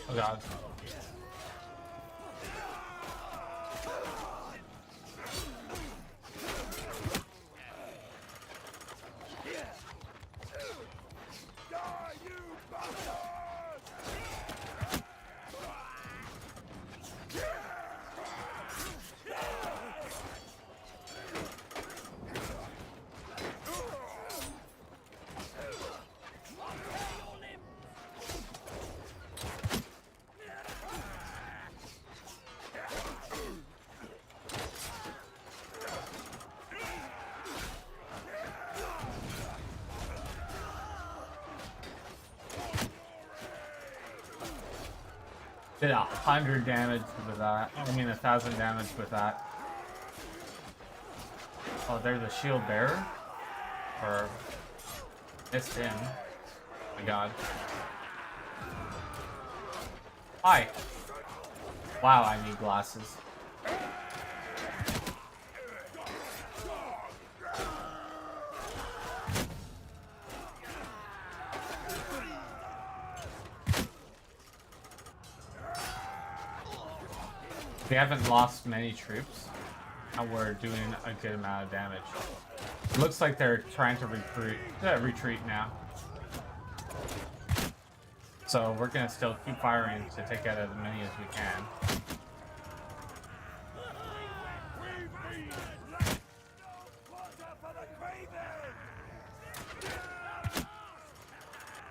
Oh god. Die, you bastards! Did 100 damage with that. I mean 1,000 damage with that. Oh, there's a shield bearer. Or missed him. Oh my god. Hi. Wow, I need glasses. We haven't lost many troops, and we're doing a good amount of damage. It looks like they're trying to retreat now. So we're gonna still keep firing to take out as many as we can.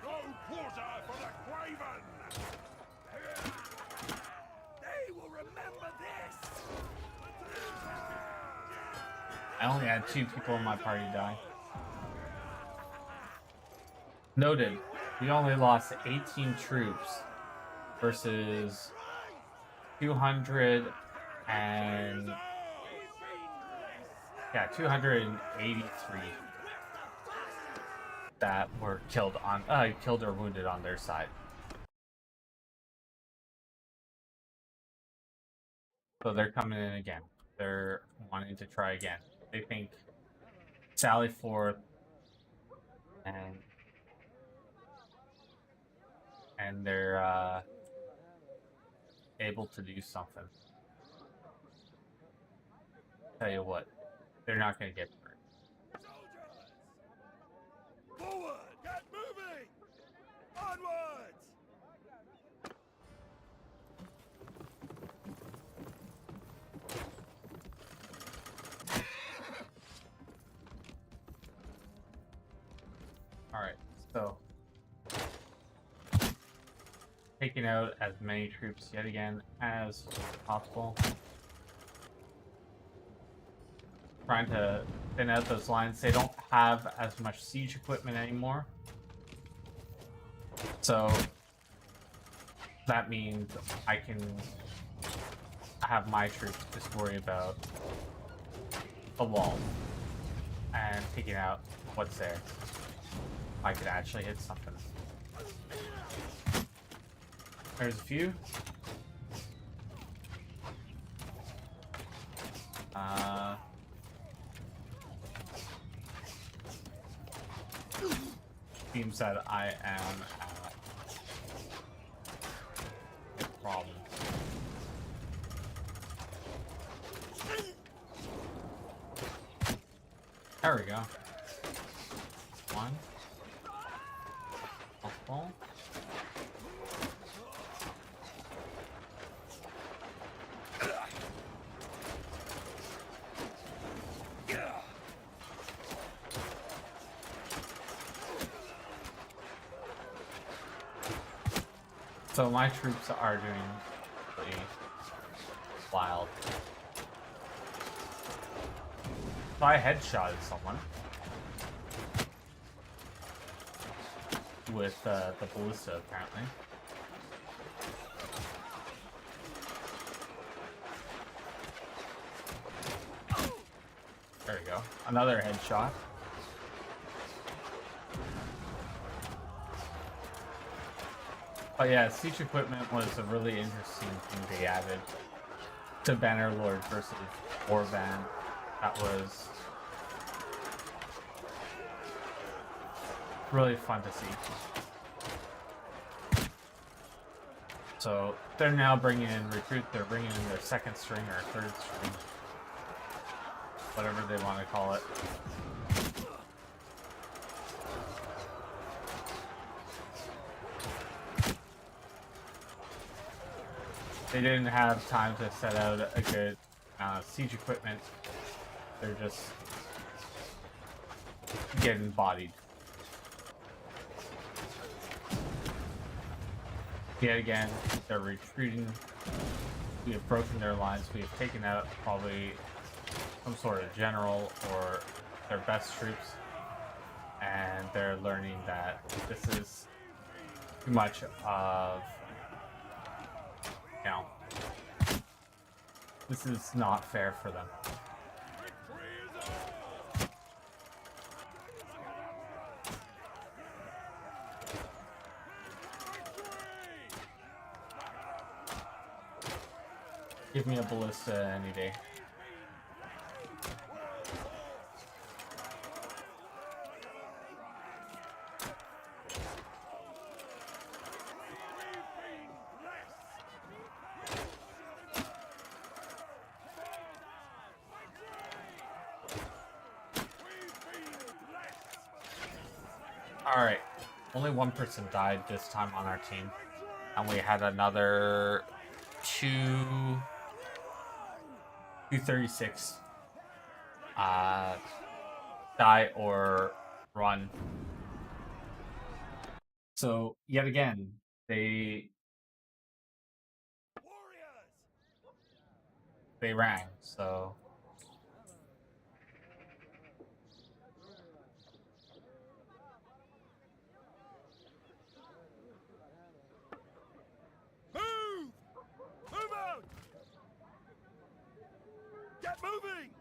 No quarter for the craven! They will remember this! I only had 2 people in my party die. Noted, we only lost 18 troops versus 200 and... yeah, 283 that were killed or wounded on their side. So they're coming in again. They're wanting to try again. They think sally forth and they're able to do something. Tell you what, they're not going to get hurt. Soldiers! Forward! Get moving! Onwards! Alright, so taking out as many troops yet again as possible. Trying to thin out those lines. They don't have as much siege equipment anymore. So that means I can have my troops just worry about a wall and taking out what's there. I could actually hit something. There's a few. Seems that I am a problem. There we go. One. Multiple. So my troops are doing pretty wild. So I headshotted someone with the ballista, apparently. There we go. Another headshot. But yeah, siege equipment was a really interesting thing they added to Bannerlord versus Warband. That was really fun to see. So they're now bringing in recruit. They're bringing in their second string or third string, whatever they want to call it. They didn't have time to set out a good siege equipment. They're just getting bodied. Yet again, they're retreating. We have broken their lines. We have taken out probably some sort of general or their best troops. And they're learning that this is too much of, you know, this is not fair for them. Give me a ballista any day. Alright, only one person died this time on our team, and we had another 236 die or run. So yet again, they ran. So Move out! Get moving!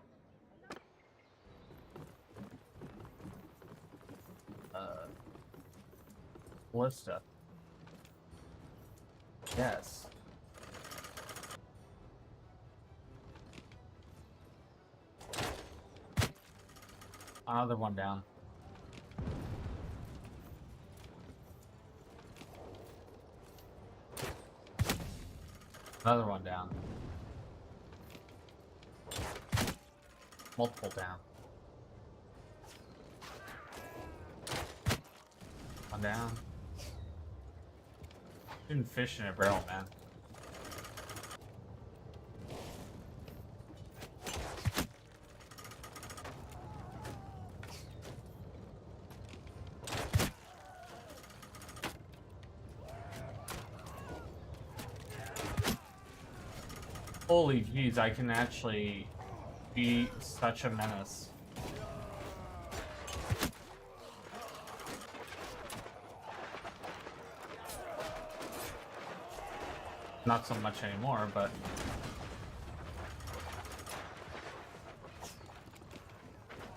ballista. Yes. Another one down. Another one down. Multiple down. One down. Shooting fish in a barrel, man. Holy jeez, I can actually be such a menace. Not so much anymore, but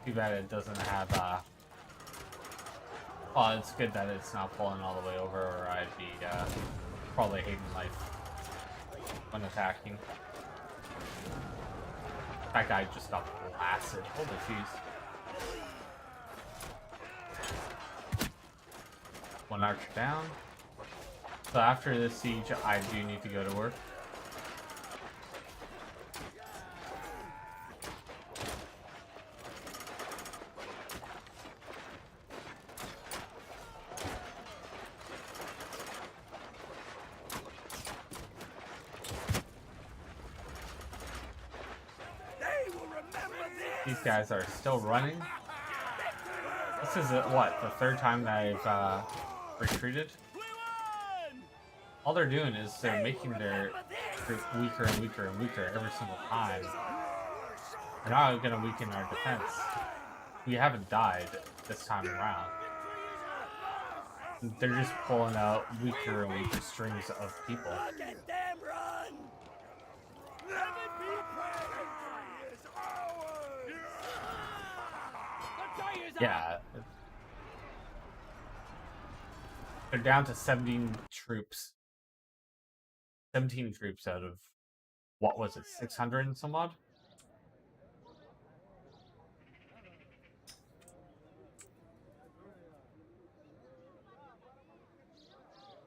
too bad it doesn't have well, it's good that it's not pulling all the way over, or I'd be probably hating life when attacking. That guy just got blasted. Holy jeez. One archer down. So after this siege, I do need to go to work. These guys are still running. This is what, the third time that I've retreated? all they're doing is they're making their troops weaker and weaker and weaker every single time. They're not going to weaken our defense. We haven't died this time around. They're just pulling out weaker and weaker strings of people. Look at them run! Let it be praised! Victory is ours! Yeah. They're down to 17 troops. 17 troops out of, what was it, 600 and some odd?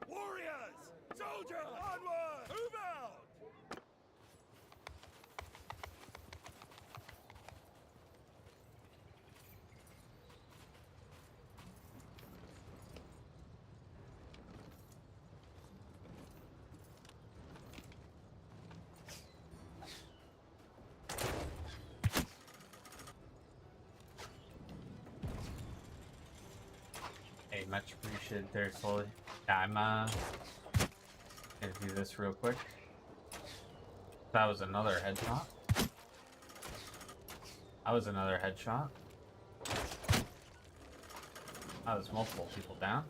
Warriors! Soldiers! Onward! Move out! Hey, much appreciated there, slowly. Yeah, I'm gonna do this real quick. That was another headshot. That was another headshot. That was multiple people down.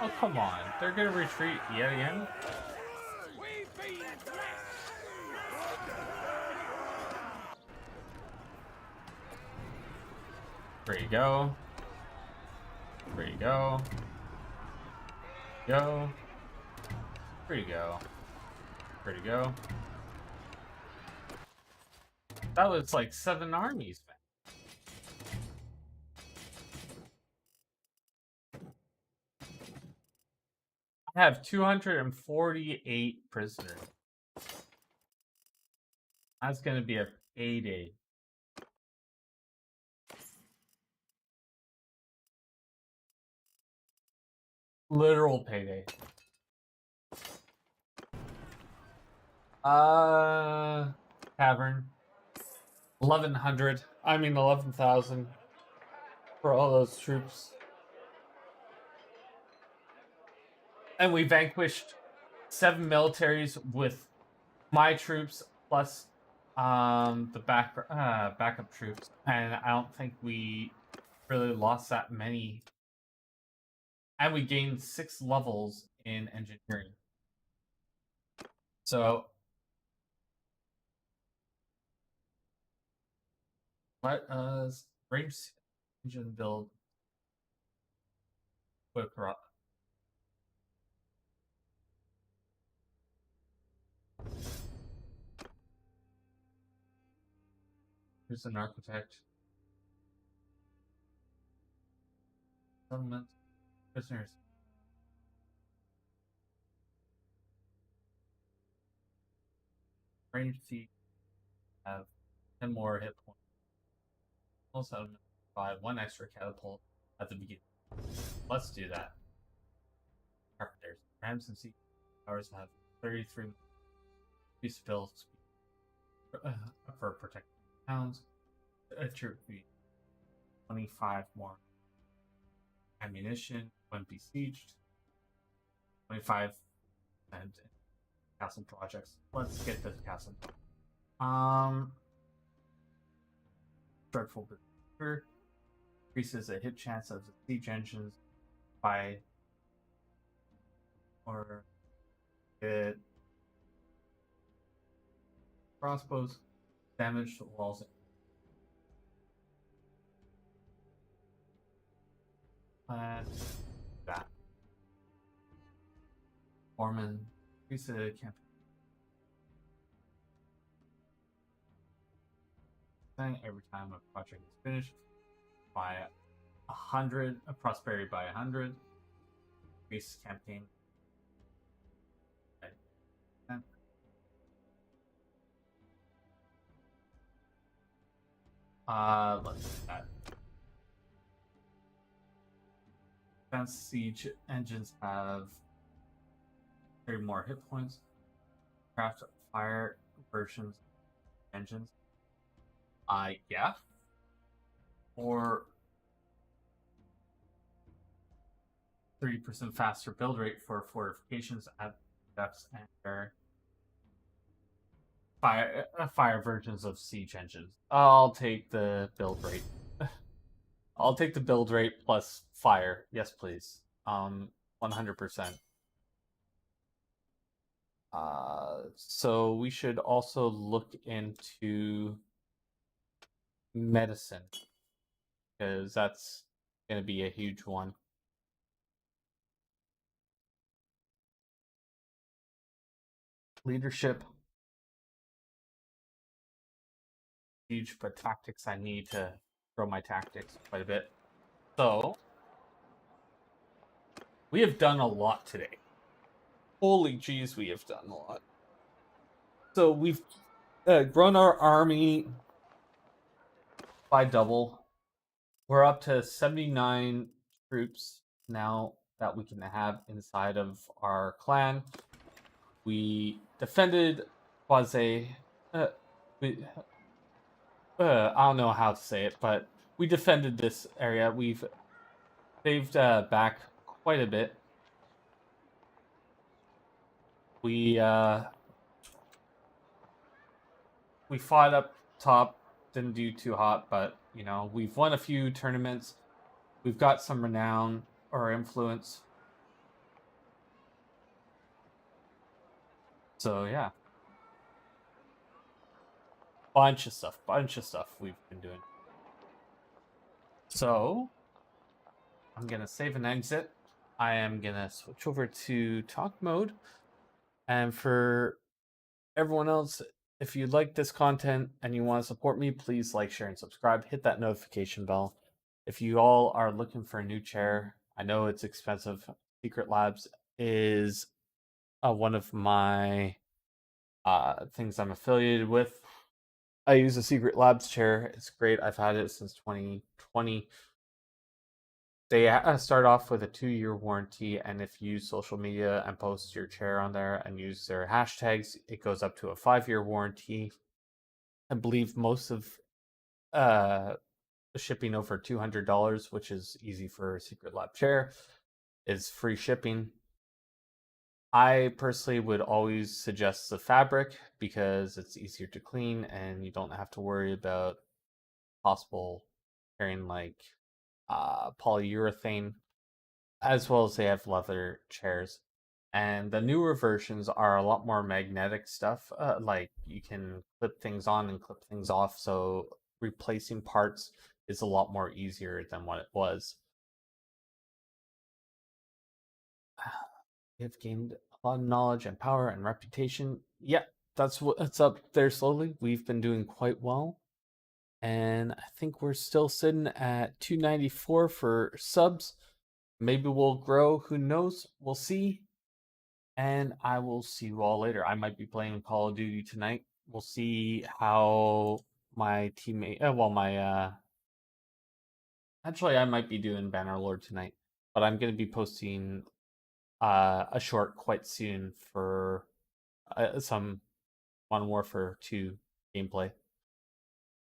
Oh, come on. They're gonna retreat yet again? There you go. There you go. Go. Where'd you go? Where'd you go? That was like 7 armies, man. I have 248 prisoners. That's gonna be a payday. Literal payday. Tavern. 1100. I mean 11,000 for all those troops. And we vanquished 7 militaries with my troops plus the backup troops, and I don't think we really lost that many. And we gained 6 levels in engineering. So let us range engine build quick rock. Who's an architect? Settlement. Prisoners. Range C have 10 more hit points. Also buy 1 extra catapult at the beginning. Let's do that. Carpenters. Rams and sea powers have 33 piece of build for protecting towns. A troop fee. 25 more ammunition when besieged. 25 and castle projects. Let's get this castle. Dreadful Berserker increases a hit chance of the siege engines by, or it crossbows damage to walls. That Foreman increase the campaign every time a project is finished by 100, a prosperity by 100, increase campaign by 10. Let's do that. Advanced siege engines have 30 more hit points. Craft fire versions engines. Yeah. Or 30% faster build rate for fortifications at depths and fire versions of siege engines. I'll take the build rate. I'll take the build rate plus fire. Yes, please. 100%. So we should also look into medicine, because that's going to be a huge one. Leadership. Huge, but tactics, I need to grow my tactics quite a bit. So, we have done a lot today. Holy jeez, we have done a lot. So we've grown our army by double. We're up to 79 troops now that we can have inside of our clan. We defended Quasi. I don't know how to say it, but we defended this area. We've saved back quite a bit. We fought up top, didn't do too hot, but you know, we've won a few tournaments. We've got some renown or influence. So yeah. Bunch of stuff we've been doing. So I'm gonna save and exit. I am gonna switch over to talk mode. And for everyone else, if you like this content and you want to support me, please like, share, and subscribe. Hit that notification bell. If you all are looking for a new chair, I know it's expensive. Secret Labs is one of my things I'm affiliated with. I use a Secret Labs chair. It's great. I've had it since 2020. They start off with a 2-year warranty, and if you use social media and post your chair on there and use their hashtags, it goes up to a 5-year warranty. I believe most of shipping over $200, which is easy for a Secret Lab chair, is free shipping. I personally would always suggest the fabric because it's easier to clean and you don't have to worry about possible carrying like polyurethane, as well as they have leather chairs. And the newer versions are a lot more magnetic stuff, like you can clip things on and clip things off, so replacing parts is a lot more easier than what it was. We have gained a lot of knowledge and power and reputation. Yeah, that's what's up there slowly. We've been doing quite well. And I think we're still sitting at 294 for subs. Maybe we'll grow. Who knows? We'll see. And I will see you all later. I might be playing Call of Duty tonight. We'll see how my teammate... Actually, I might be doing Bannerlord tonight. But I'm going to be posting a short quite soon for some Modern Warfare 2 gameplay.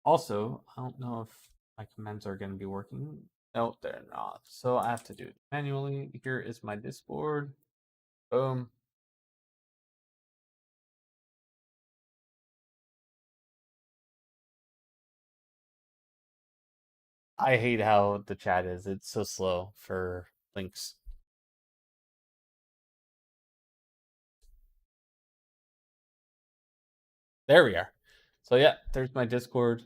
Also, I don't know if my commands are going to be working. No, they're not. So I have to do it manually. Here is my Discord. Boom. I hate how the chat is. It's so slow for links. There we are. So yeah, there's my Discord.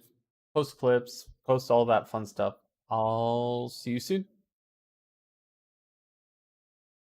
Post clips, post all that fun stuff. I'll see you soon.